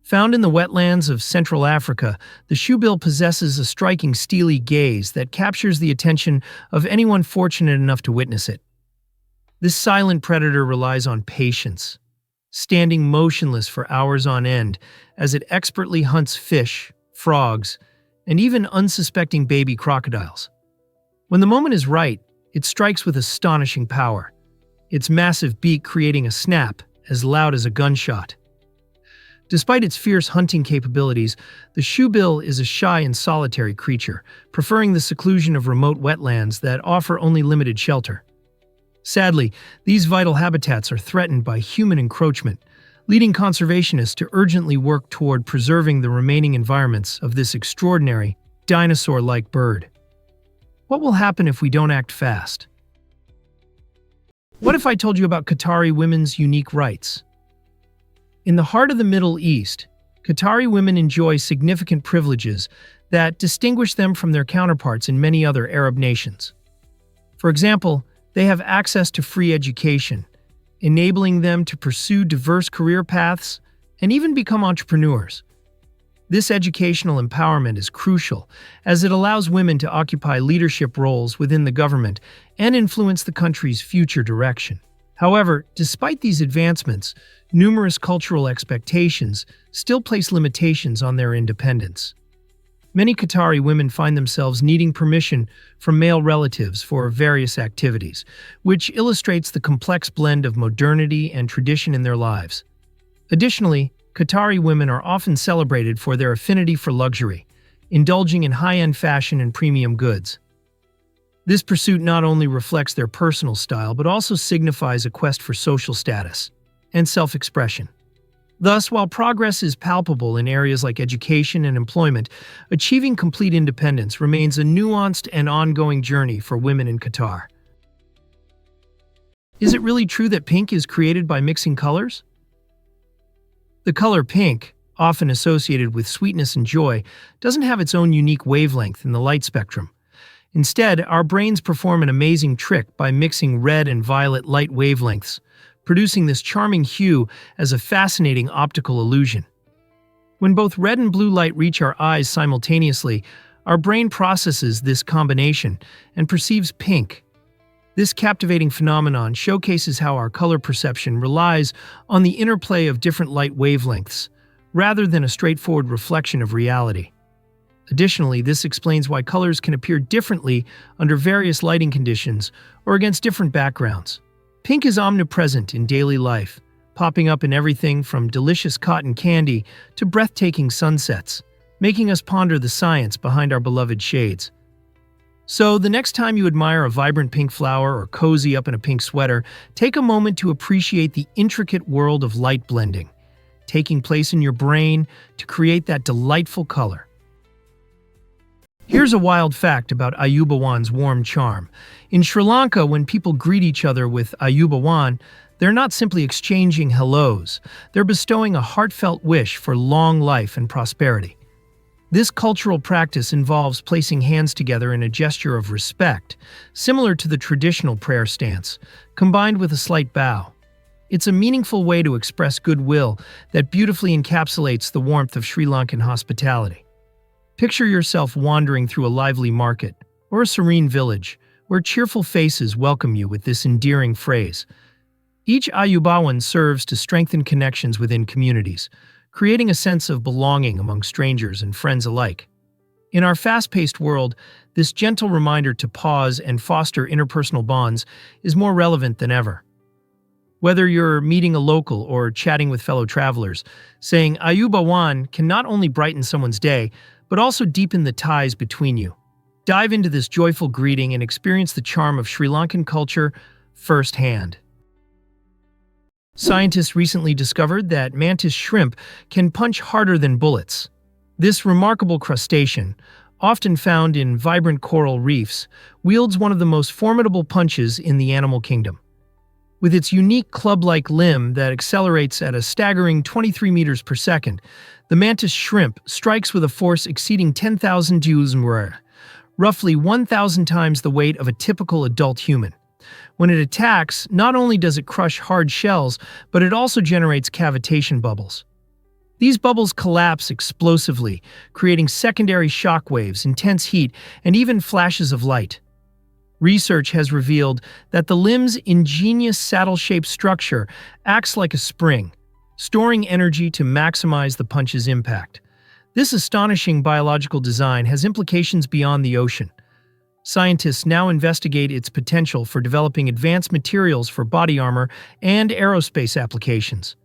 Found in the wetlands of Central Africa, the shoebill possesses a striking steely gaze that captures the attention of anyone fortunate enough to witness it. This silent predator relies on patience, standing motionless for hours on end as it expertly hunts fish, frogs, and even unsuspecting baby crocodiles. When the moment is right, it strikes with astonishing power, its massive beak creating a snap as loud as a gunshot. Despite its fierce hunting capabilities, the shoebill is a shy and solitary creature, preferring the seclusion of remote wetlands that offer only limited shelter. Sadly, these vital habitats are threatened by human encroachment, leading conservationists to urgently work toward preserving the remaining environments of this extraordinary, dinosaur-like bird. What will happen if we don't act fast? What if I told you about Qatari women's unique rights? In the heart of the Middle East, Qatari women enjoy significant privileges that distinguish them from their counterparts in many other Arab nations. For example, they have access to free education, enabling them to pursue diverse career paths and even become entrepreneurs. This educational empowerment is crucial, as it allows women to occupy leadership roles within the government and influence the country's future direction. However, despite these advancements, numerous cultural expectations still place limitations on their independence. Many Qatari women find themselves needing permission from male relatives for various activities, which illustrates the complex blend of modernity and tradition in their lives. Additionally, Qatari women are often celebrated for their affinity for luxury, indulging in high-end fashion and premium goods. This pursuit not only reflects their personal style, but also signifies a quest for social status and self-expression. Thus, while progress is palpable in areas like education and employment, achieving complete independence remains a nuanced and ongoing journey for women in Qatar. Is it really true that pink is created by mixing colors? The color pink, often associated with sweetness and joy, doesn't have its own unique wavelength in the light spectrum. Instead, our brains perform an amazing trick by mixing red and violet light wavelengths, producing this charming hue as a fascinating optical illusion. When both red and blue light reach our eyes simultaneously, our brain processes this combination and perceives pink. This captivating phenomenon showcases how our color perception relies on the interplay of different light wavelengths, rather than a straightforward reflection of reality. Additionally, this explains why colors can appear differently under various lighting conditions or against different backgrounds. Pink is omnipresent in daily life, popping up in everything from delicious cotton candy to breathtaking sunsets, making us ponder the science behind our beloved shades. So, the next time you admire a vibrant pink flower or cozy up in a pink sweater, take a moment to appreciate the intricate world of light blending, taking place in your brain to create that delightful color. Here's a wild fact about Ayubawan's warm charm. In Sri Lanka, when people greet each other with Ayubawan, they're not simply exchanging hellos, they're bestowing a heartfelt wish for long life and prosperity. This cultural practice involves placing hands together in a gesture of respect, similar to the traditional prayer stance, combined with a slight bow. It's a meaningful way to express goodwill that beautifully encapsulates the warmth of Sri Lankan hospitality. Picture yourself wandering through a lively market or a serene village where cheerful faces welcome you with this endearing phrase. Each Ayubawan serves to strengthen connections within communities, creating a sense of belonging among strangers and friends alike. In our fast-paced world, this gentle reminder to pause and foster interpersonal bonds is more relevant than ever. Whether you're meeting a local or chatting with fellow travelers, saying Ayubawan can not only brighten someone's day, but also deepen the ties between you. Dive into this joyful greeting and experience the charm of Sri Lankan culture firsthand. Scientists recently discovered that mantis shrimp can punch harder than bullets. This remarkable crustacean, often found in vibrant coral reefs, wields one of the most formidable punches in the animal kingdom. With its unique club-like limb that accelerates at a staggering 23 meters per second, the mantis shrimp strikes with a force exceeding 10,000 joules, roughly 1,000 times the weight of a typical adult human. When it attacks, not only does it crush hard shells, but it also generates cavitation bubbles. These bubbles collapse explosively, creating secondary shock waves, intense heat, and even flashes of light. Research has revealed that the limb's ingenious saddle-shaped structure acts like a spring, storing energy to maximize the punch's impact. This astonishing biological design has implications beyond the ocean. Scientists now investigate its potential for developing advanced materials for body armor and aerospace applications.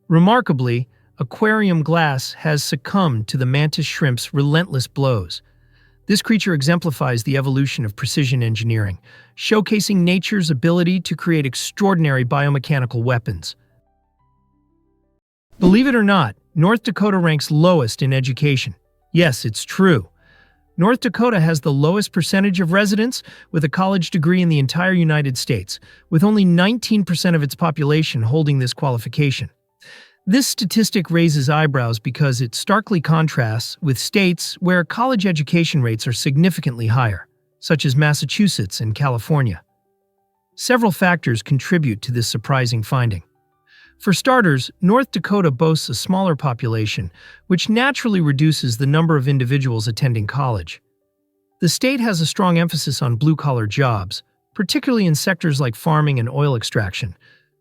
Remarkably, aquarium glass has succumbed to the mantis shrimp's relentless blows. This creature exemplifies the evolution of precision engineering, showcasing nature's ability to create extraordinary biomechanical weapons. Believe it or not, North Dakota ranks lowest in education. Yes, it's true. North Dakota has the lowest percentage of residents with a college degree in the entire United States, with only 19% of its population holding this qualification. This statistic raises eyebrows because it starkly contrasts with states where college education rates are significantly higher, such as Massachusetts and California. Several factors contribute to this surprising finding. For starters, North Dakota boasts a smaller population, which naturally reduces the number of individuals attending college. The state has a strong emphasis on blue-collar jobs, particularly in sectors like farming and oil extraction,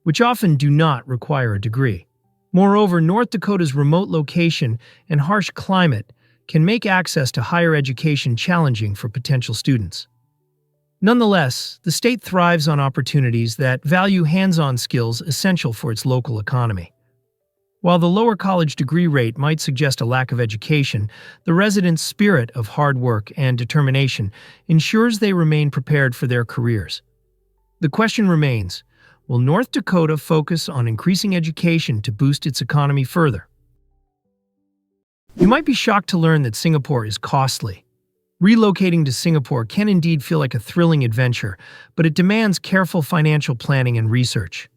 which often do not require a degree. Moreover, North Dakota's remote location and harsh climate can make access to higher education challenging for potential students. Nonetheless, the state thrives on opportunities that value hands-on skills essential for its local economy. While the lower college degree rate might suggest a lack of education, the residents' spirit of hard work and determination ensures they remain prepared for their careers. The question remains, will North Dakota focus on increasing education to boost its economy further? You might be shocked to learn that Singapore is costly. Relocating to Singapore can indeed feel like a thrilling adventure, but it demands careful financial planning and research.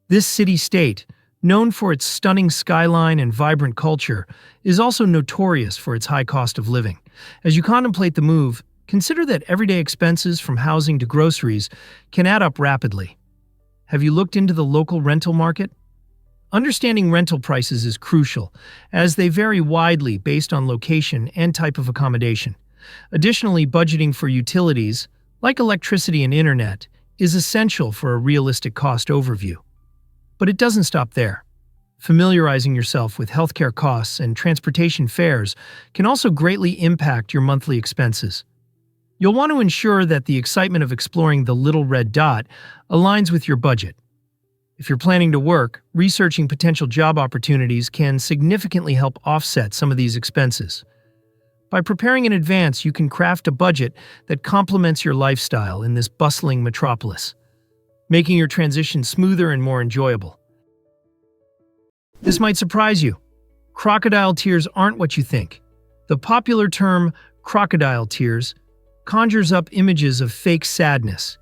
This city-state, known for its stunning skyline and vibrant culture, is also notorious for its high cost of living. As you contemplate the move, consider that everyday expenses from housing to groceries can add up rapidly. Have you looked into the local rental market? Understanding rental prices is crucial, as they vary widely based on location and type of accommodation. Additionally, budgeting for utilities, like electricity and internet, is essential for a realistic cost overview. But it doesn't stop there. Familiarizing yourself with healthcare costs and transportation fares can also greatly impact your monthly expenses. You'll want to ensure that the excitement of exploring the little red dot aligns with your budget. If you're planning to work, researching potential job opportunities can significantly help offset some of these expenses. By preparing in advance, you can craft a budget that complements your lifestyle in this bustling metropolis, making your transition smoother and more enjoyable. This might surprise you. Crocodile tears aren't what you think. The popular term crocodile tears conjures up images of fake sadness,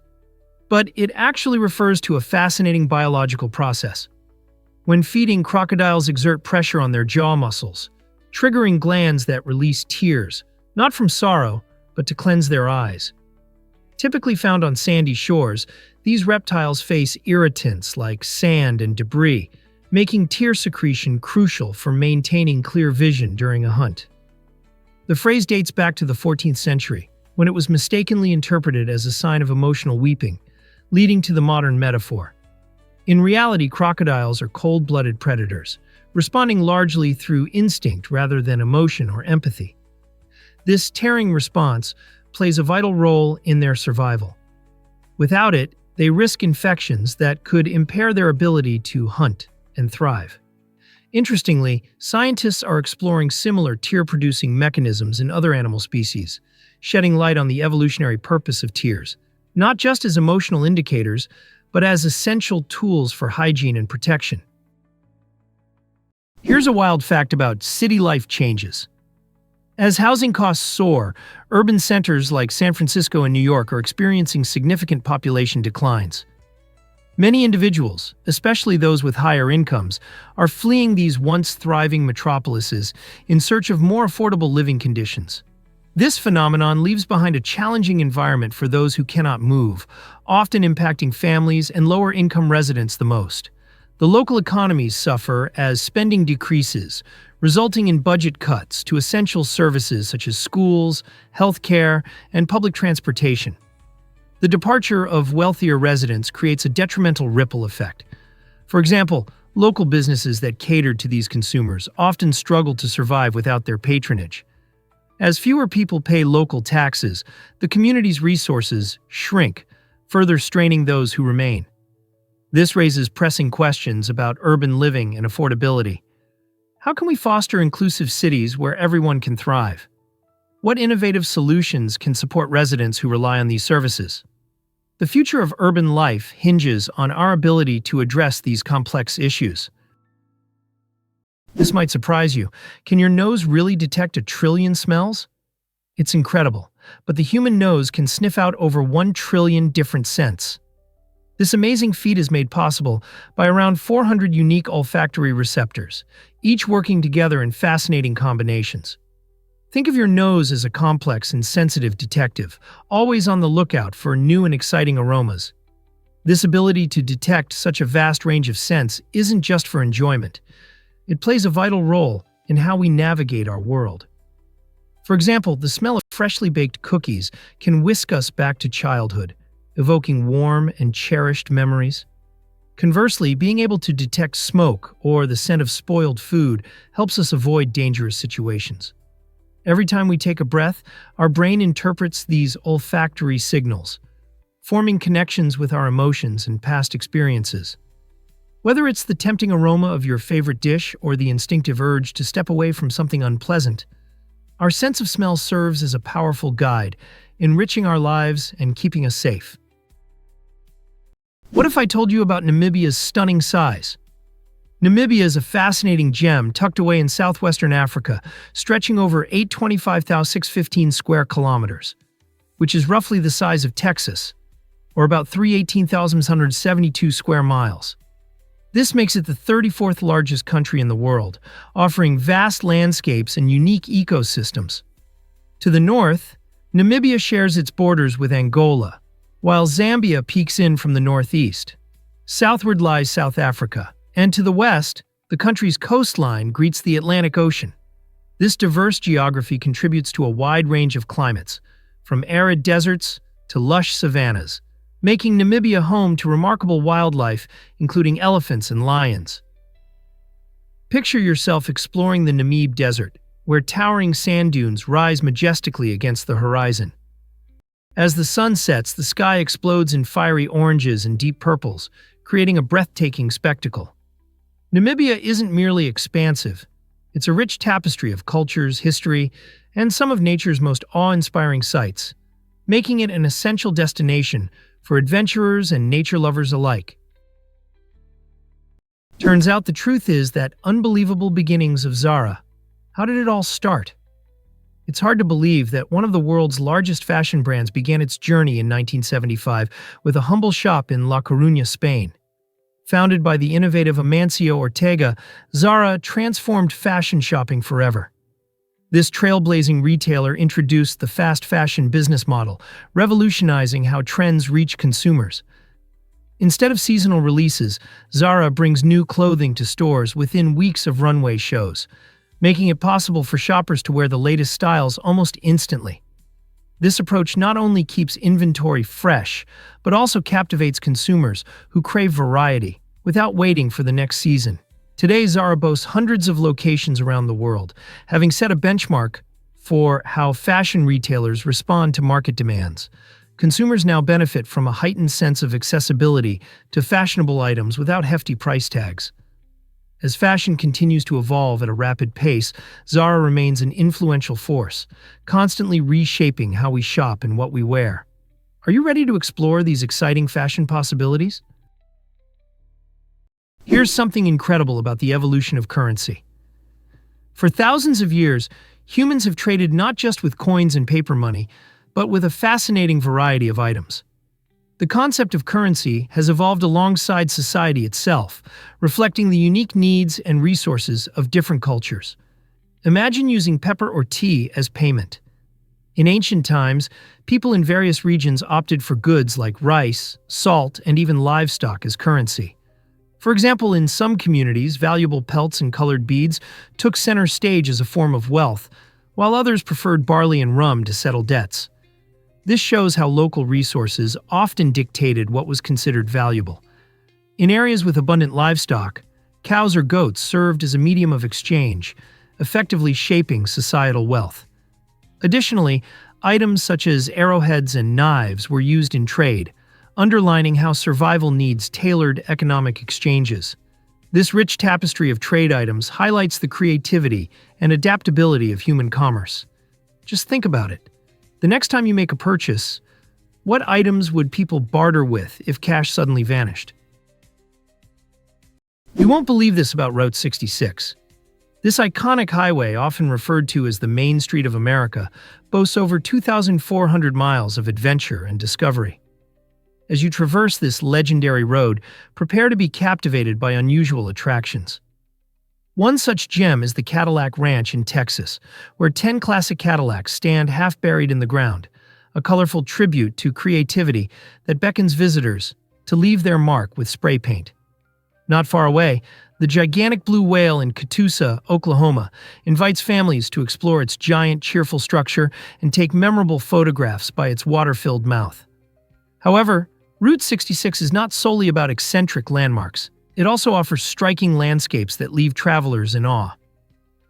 but it actually refers to a fascinating biological process. When feeding, crocodiles exert pressure on their jaw muscles, triggering glands that release tears, not from sorrow, but to cleanse their eyes. Typically found on sandy shores, these reptiles face irritants like sand and debris, making tear secretion crucial for maintaining clear vision during a hunt. The phrase dates back to the 14th century, when it was mistakenly interpreted as a sign of emotional weeping, leading to the modern metaphor. In reality, crocodiles are cold-blooded predators, responding largely through instinct rather than emotion or empathy. This tearing response plays a vital role in their survival. Without it, they risk infections that could impair their ability to hunt and thrive. Interestingly, scientists are exploring similar tear-producing mechanisms in other animal species, shedding light on the evolutionary purpose of tears, not just as emotional indicators, but as essential tools for hygiene and protection. Here's a wild fact about city life changes. As housing costs soar, urban centers like San Francisco and New York are experiencing significant population declines. Many individuals, especially those with higher incomes, are fleeing these once thriving metropolises in search of more affordable living conditions. This phenomenon leaves behind a challenging environment for those who cannot move, often impacting families and lower-income residents the most. The local economies suffer as spending decreases, resulting in budget cuts to essential services such as schools, healthcare, and public transportation. The departure of wealthier residents creates a detrimental ripple effect. For example, local businesses that catered to these consumers often struggle to survive without their patronage. As fewer people pay local taxes, the community's resources shrink, further straining those who remain. This raises pressing questions about urban living and affordability. How can we foster inclusive cities where everyone can thrive? What innovative solutions can support residents who rely on these services? The future of urban life hinges on our ability to address these complex issues. This might surprise you. Can your nose really detect 1 trillion smells? It's incredible, but the human nose can sniff out over 1 trillion different scents. This amazing feat is made possible by around 400 unique olfactory receptors, each working together in fascinating combinations. Think of your nose as a complex and sensitive detective, always on the lookout for new and exciting aromas. This ability to detect such a vast range of scents isn't just for enjoyment. It plays a vital role in how we navigate our world. For example, the smell of freshly baked cookies can whisk us back to childhood, evoking warm and cherished memories. Conversely, being able to detect smoke or the scent of spoiled food helps us avoid dangerous situations. Every time we take a breath, our brain interprets these olfactory signals, forming connections with our emotions and past experiences. Whether it's the tempting aroma of your favorite dish or the instinctive urge to step away from something unpleasant, our sense of smell serves as a powerful guide, enriching our lives and keeping us safe. What if I told you about Namibia's stunning size? Namibia is a fascinating gem tucked away in southwestern Africa, stretching over 825,615 square kilometers, which is roughly the size of Texas, or about 318,172 square miles. This makes it the 34th largest country in the world, offering vast landscapes and unique ecosystems. To the north, Namibia shares its borders with Angola, while Zambia peeks in from the northeast. Southward lies South Africa, and to the west, the country's coastline greets the Atlantic Ocean. This diverse geography contributes to a wide range of climates, from arid deserts to lush savannas, making Namibia home to remarkable wildlife, including elephants and lions. Picture yourself exploring the Namib Desert, where towering sand dunes rise majestically against the horizon. As the sun sets, the sky explodes in fiery oranges and deep purples, creating a breathtaking spectacle. Namibia isn't merely expansive. It's a rich tapestry of cultures, history, and some of nature's most awe-inspiring sights, making it an essential destination for adventurers and nature lovers alike. Turns out the truth is that unbelievable beginnings of Zara. How did it all start? It's hard to believe that one of the world's largest fashion brands began its journey in 1975 with a humble shop in La Coruña, Spain. Founded by the innovative Amancio Ortega, Zara transformed fashion shopping forever. This trailblazing retailer introduced the fast fashion business model, revolutionizing how trends reach consumers. Instead of seasonal releases, Zara brings new clothing to stores within weeks of runway shows, making it possible for shoppers to wear the latest styles almost instantly. This approach not only keeps inventory fresh, but also captivates consumers who crave variety without waiting for the next season. Today, Zara boasts hundreds of locations around the world, having set a benchmark for how fashion retailers respond to market demands. Consumers now benefit from a heightened sense of accessibility to fashionable items without hefty price tags. As fashion continues to evolve at a rapid pace, Zara remains an influential force, constantly reshaping how we shop and what we wear. Are you ready to explore these exciting fashion possibilities? Here's something incredible about the evolution of currency. For thousands of years, humans have traded not just with coins and paper money, but with a fascinating variety of items. The concept of currency has evolved alongside society itself, reflecting the unique needs and resources of different cultures. Imagine using pepper or tea as payment. In ancient times, people in various regions opted for goods like rice, salt, and even livestock as currency. For example, in some communities, valuable pelts and colored beads took center stage as a form of wealth, while others preferred barley and rum to settle debts. This shows how local resources often dictated what was considered valuable. In areas with abundant livestock, cows or goats served as a medium of exchange, effectively shaping societal wealth. Additionally, items such as arrowheads and knives were used in trade, underlining how survival needs tailored economic exchanges. This rich tapestry of trade items highlights the creativity and adaptability of human commerce. Just think about it. The next time you make a purchase, what items would people barter with if cash suddenly vanished? You won't believe this about Route 66. This iconic highway, often referred to as the Main Street of America, boasts over 2,400 miles of adventure and discovery. As you traverse this legendary road, prepare to be captivated by unusual attractions. One such gem is the Cadillac Ranch in Texas, where 10 classic Cadillacs stand half buried in the ground, a colorful tribute to creativity that beckons visitors to leave their mark with spray paint. Not far away, the gigantic blue whale in Catoosa, Oklahoma, invites families to explore its giant, cheerful structure and take memorable photographs by its water-filled mouth. However, Route 66 is not solely about eccentric landmarks. It also offers striking landscapes that leave travelers in awe.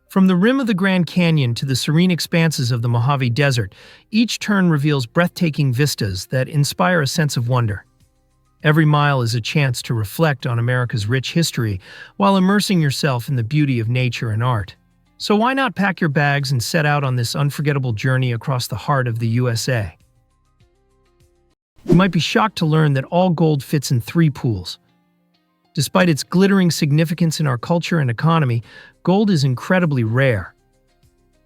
From the rim of the Grand Canyon to the serene expanses of the Mojave Desert, each turn reveals breathtaking vistas that inspire a sense of wonder. Every mile is a chance to reflect on America's rich history while immersing yourself in the beauty of nature and art. So why not pack your bags and set out on this unforgettable journey across the heart of the USA? You might be shocked to learn that all gold fits in 3 pools. Despite its glittering significance in our culture and economy, gold is incredibly rare.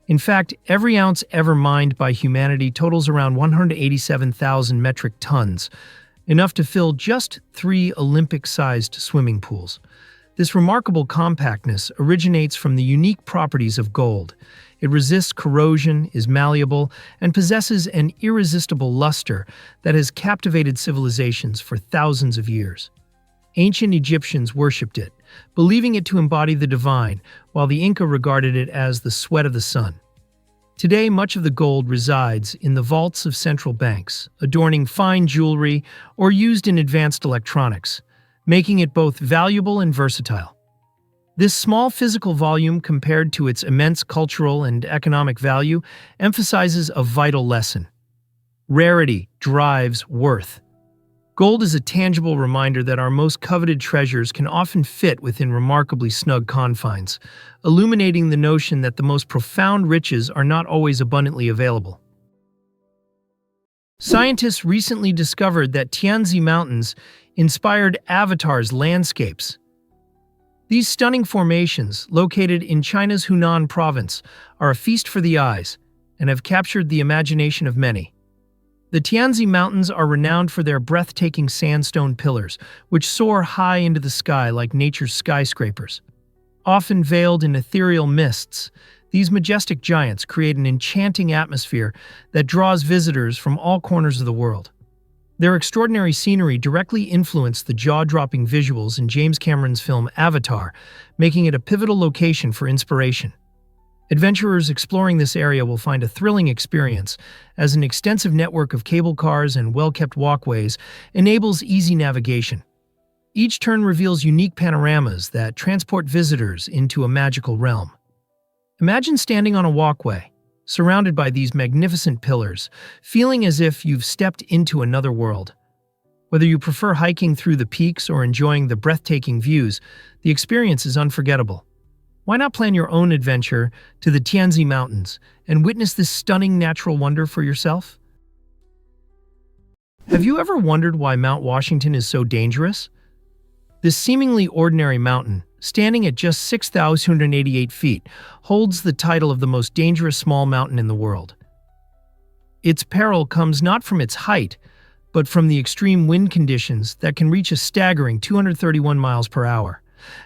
In fact, every ounce ever mined by humanity totals around 187,000 metric tons, enough to fill just 3 Olympic-sized swimming pools. This remarkable compactness originates from the unique properties of gold. It resists corrosion, is malleable, and possesses an irresistible luster that has captivated civilizations for thousands of years. Ancient Egyptians worshipped it, believing it to embody the divine, while the Inca regarded it as the sweat of the sun. Today, much of the gold resides in the vaults of central banks, adorning fine jewelry or used in advanced electronics, making it both valuable and versatile. This small physical volume, compared to its immense cultural and economic value, emphasizes a vital lesson. Rarity drives worth. Gold is a tangible reminder that our most coveted treasures can often fit within remarkably snug confines, illuminating the notion that the most profound riches are not always abundantly available. Scientists recently discovered that Tianzi Mountains inspired Avatar's landscapes. These stunning formations, located in China's Hunan province, are a feast for the eyes and have captured the imagination of many. The Tianzi Mountains are renowned for their breathtaking sandstone pillars, which soar high into the sky like nature's skyscrapers. Often veiled in ethereal mists, These majestic giants create an enchanting atmosphere that draws visitors from all corners of the world. Their extraordinary scenery directly influenced the jaw-dropping visuals in James Cameron's film Avatar, making it a pivotal location for inspiration. Adventurers exploring this area will find a thrilling experience, as an extensive network of cable cars and well-kept walkways enables easy navigation. Each turn reveals unique panoramas that transport visitors into a magical realm. Imagine standing on a walkway, surrounded by these magnificent pillars, feeling as if you've stepped into another world. Whether you prefer hiking through the peaks or enjoying the breathtaking views, the experience is unforgettable. Why not plan your own adventure to the Tianzi Mountains and witness this stunning natural wonder for yourself? Have you ever wondered why Mount Washington is so dangerous? This seemingly ordinary mountain, standing at just 6,288 feet, holds the title of the most dangerous small mountain in the world. Its peril comes not from its height, but from the extreme wind conditions that can reach a staggering 231 miles per hour.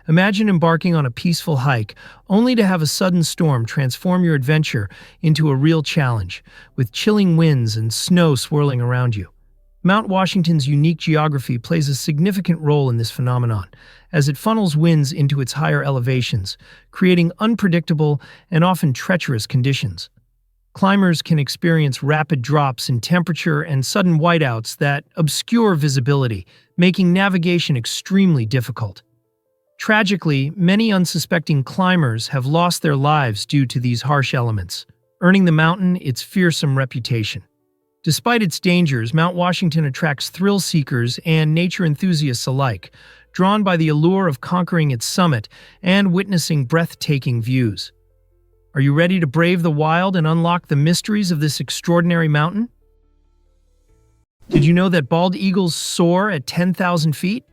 Imagine embarking on a peaceful hike, only to have a sudden storm transform your adventure into a real challenge, with chilling winds and snow swirling around you. Mount Washington's unique geography plays a significant role in this phenomenon, as it funnels winds into its higher elevations, creating unpredictable and often treacherous conditions. Climbers can experience rapid drops in temperature and sudden whiteouts that obscure visibility, making navigation extremely difficult. Tragically, many unsuspecting climbers have lost their lives due to these harsh elements, earning the mountain its fearsome reputation. Despite its dangers, Mount Washington attracts thrill seekers and nature enthusiasts alike, drawn by the allure of conquering its summit and witnessing breathtaking views. Are you ready to brave the wild and unlock the mysteries of this extraordinary mountain? Did you know that bald eagles soar at 10,000 feet?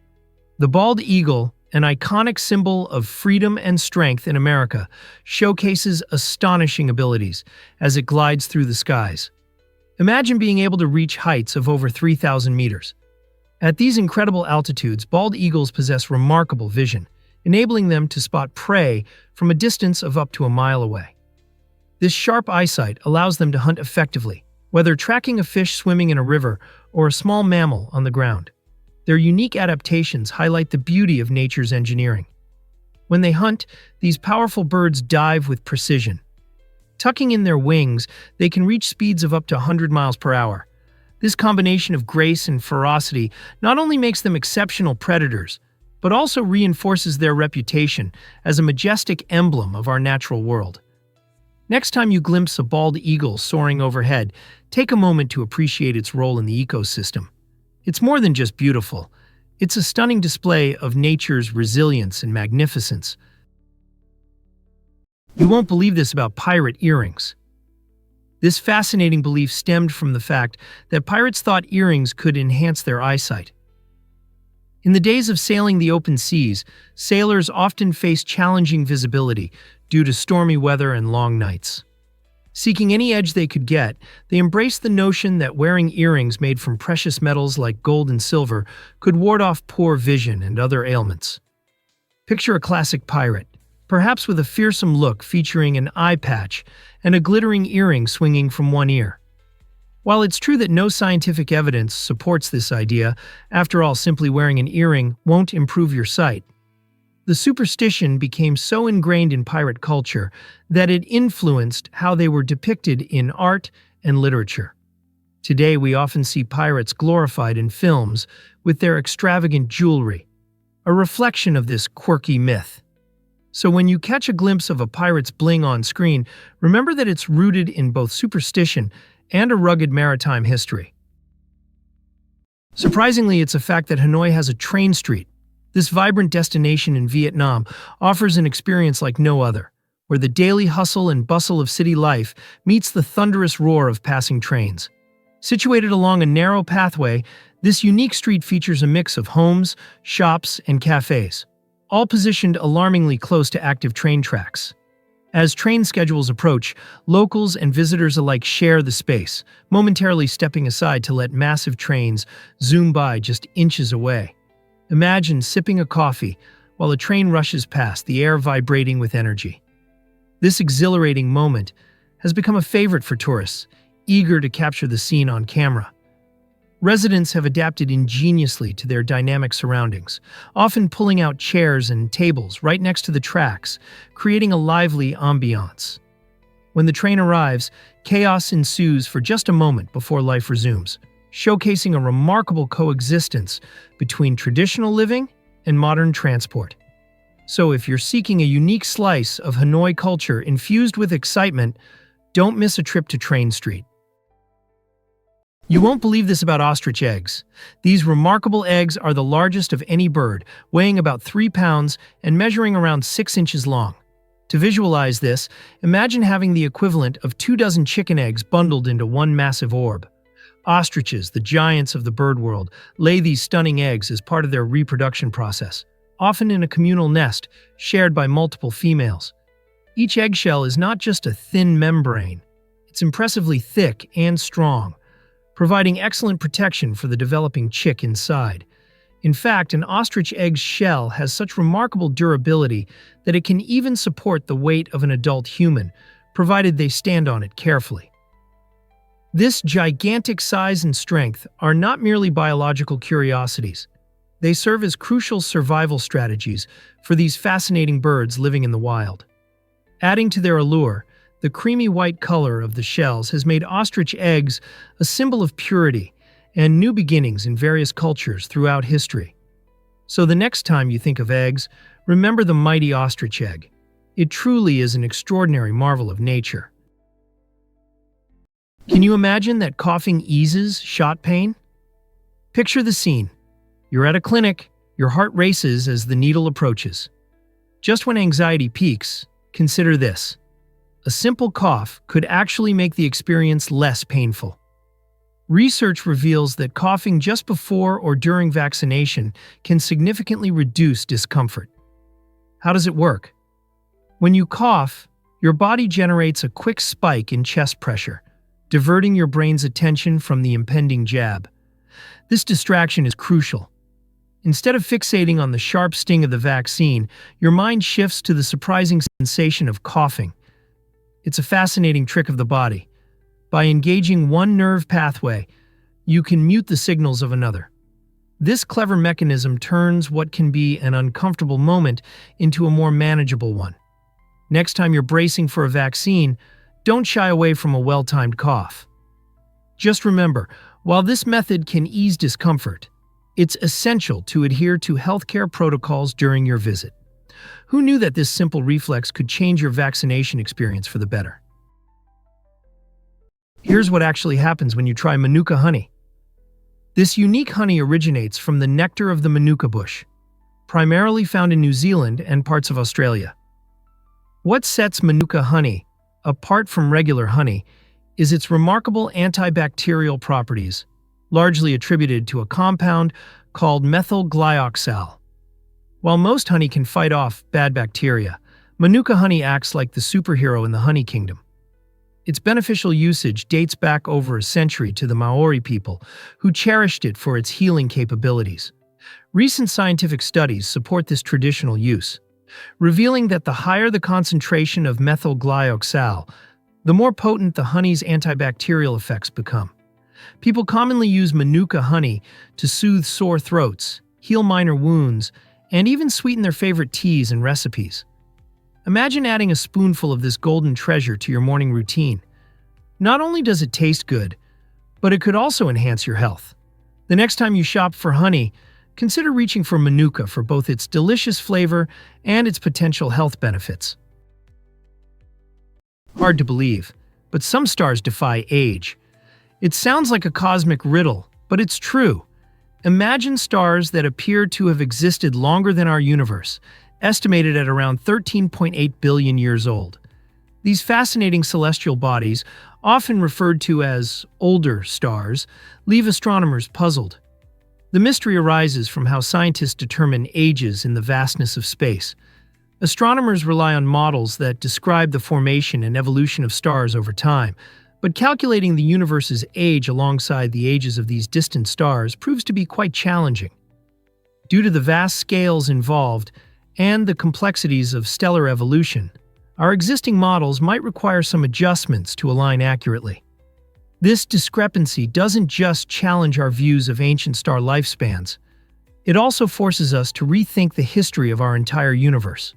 The bald eagle, an iconic symbol of freedom and strength in America, showcases astonishing abilities as it glides through the skies. Imagine being able to reach heights of over 3,000 meters. At these incredible altitudes, bald eagles possess remarkable vision, enabling them to spot prey from a distance of up to a mile away. This sharp eyesight allows them to hunt effectively, whether tracking a fish swimming in a river or a small mammal on the ground. Their unique adaptations highlight the beauty of nature's engineering. When they hunt, these powerful birds dive with precision. Tucking in their wings, they can reach speeds of up to 100 miles per hour. This combination of grace and ferocity not only makes them exceptional predators, but also reinforces their reputation as a majestic emblem of our natural world. Next time you glimpse a bald eagle soaring overhead, take a moment to appreciate its role in the ecosystem. It's more than just beautiful. It's a stunning display of nature's resilience and magnificence. You won't believe this about pirate earrings. This fascinating belief stemmed from the fact that pirates thought earrings could enhance their eyesight. In the days of sailing the open seas, sailors often faced challenging visibility due to stormy weather and long nights. Seeking any edge they could get, they embraced the notion that wearing earrings made from precious metals like gold and silver could ward off poor vision and other ailments. Picture a classic pirate, perhaps with a fearsome look featuring an eye patch and a glittering earring swinging from one ear. While it's true that no scientific evidence supports this idea, after all, simply wearing an earring won't improve your sight. The superstition became so ingrained in pirate culture that it influenced how they were depicted in art and literature. Today, we often see pirates glorified in films with their extravagant jewelry, a reflection of this quirky myth. So when you catch a glimpse of a pirate's bling on screen, remember that it's rooted in both superstition and a rugged maritime history. Surprisingly, it's a fact that Hanoi has a train street. This vibrant destination in Vietnam offers an experience like no other, where the daily hustle and bustle of city life meets the thunderous roar of passing trains. Situated along a narrow pathway, this unique street features a mix of homes, shops, and cafes, all positioned alarmingly close to active train tracks. As train schedules approach, locals and visitors alike share the space, momentarily stepping aside to let massive trains zoom by just inches away. Imagine sipping a coffee while a train rushes past, the air vibrating with energy. This exhilarating moment has become a favorite for tourists, eager to capture the scene on camera. Residents have adapted ingeniously to their dynamic surroundings, often pulling out chairs and tables right next to the tracks, creating a lively ambiance. When the train arrives, chaos ensues for just a moment before life resumes, showcasing a remarkable coexistence between traditional living and modern transport. So if you're seeking a unique slice of Hanoi culture infused with excitement, don't miss a trip to Train Street. You won't believe this about ostrich eggs. These remarkable eggs are the largest of any bird, weighing about 3 pounds and measuring around 6 inches long. To visualize this, imagine having the equivalent of 24 chicken eggs bundled into one massive orb. Ostriches, the giants of the bird world, lay these stunning eggs as part of their reproduction process, often in a communal nest shared by multiple females. Each eggshell is not just a thin membrane, it's impressively thick and strong, providing excellent protection for the developing chick inside. In fact, an ostrich egg's shell has such remarkable durability that it can even support the weight of an adult human, provided they stand on it carefully. This gigantic size and strength are not merely biological curiosities. They serve as crucial survival strategies for these fascinating birds living in the wild. Adding to their allure, the creamy white color of the shells has made ostrich eggs a symbol of purity and new beginnings in various cultures throughout history. So the next time you think of eggs, remember the mighty ostrich egg. It truly is an extraordinary marvel of nature. Can you imagine that coughing eases shot pain? Picture the scene. You're at a clinic, your heart races as the needle approaches. Just when anxiety peaks, consider this. A simple cough could actually make the experience less painful. Research reveals that coughing just before or during vaccination can significantly reduce discomfort. How does it work? When you cough, your body generates a quick spike in chest pressure, diverting your brain's attention from the impending jab. This distraction is crucial. Instead of fixating on the sharp sting of the vaccine, your mind shifts to the surprising sensation of coughing. It's a fascinating trick of the body. By engaging one nerve pathway, you can mute the signals of another. This clever mechanism turns what can be an uncomfortable moment into a more manageable one. Next time you're bracing for a vaccine, don't shy away from a well-timed cough. Just remember, while this method can ease discomfort, it's essential to adhere to healthcare protocols during your visit. Who knew that this simple reflex could change your vaccination experience for the better? Here's what actually happens when you try Manuka honey. This unique honey originates from the nectar of the Manuka bush, primarily found in New Zealand and parts of Australia. What sets Manuka honey apart from regular honey is its remarkable antibacterial properties, largely attributed to a compound called methyl glyoxal. While most honey can fight off bad bacteria, Manuka honey acts like the superhero in the honey kingdom. Its beneficial usage dates back over a century to the Maori people, who cherished it for its healing capabilities. Recent scientific studies support this traditional use, revealing that the higher the concentration of methyl glyoxal, the more potent the honey's antibacterial effects become. People commonly use Manuka honey to soothe sore throats, heal minor wounds, and even sweeten their favorite teas and recipes. Imagine adding a spoonful of this golden treasure to your morning routine. Not only does it taste good, but it could also enhance your health. The next time you shop for honey, consider reaching for Manuka for both its delicious flavor and its potential health benefits. Hard to believe, but some stars defy age. It sounds like a cosmic riddle, but it's true. Imagine stars that appear to have existed longer than our universe, estimated at around 13.8 billion years old. These fascinating celestial bodies, often referred to as older stars, leave astronomers puzzled. The mystery arises from how scientists determine ages in the vastness of space. Astronomers rely on models that describe the formation and evolution of stars over time, but calculating the universe's age alongside the ages of these distant stars proves to be quite challenging. Due to the vast scales involved and the complexities of stellar evolution, Our existing models might require some adjustments to align accurately. This discrepancy doesn't just challenge our views of ancient star lifespans, it also forces us to rethink the history of our entire universe.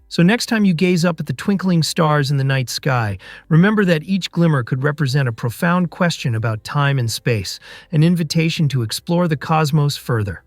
So next time you gaze up at the twinkling stars in the night sky, remember that each glimmer could represent a profound question about time and space, an invitation to explore the cosmos further.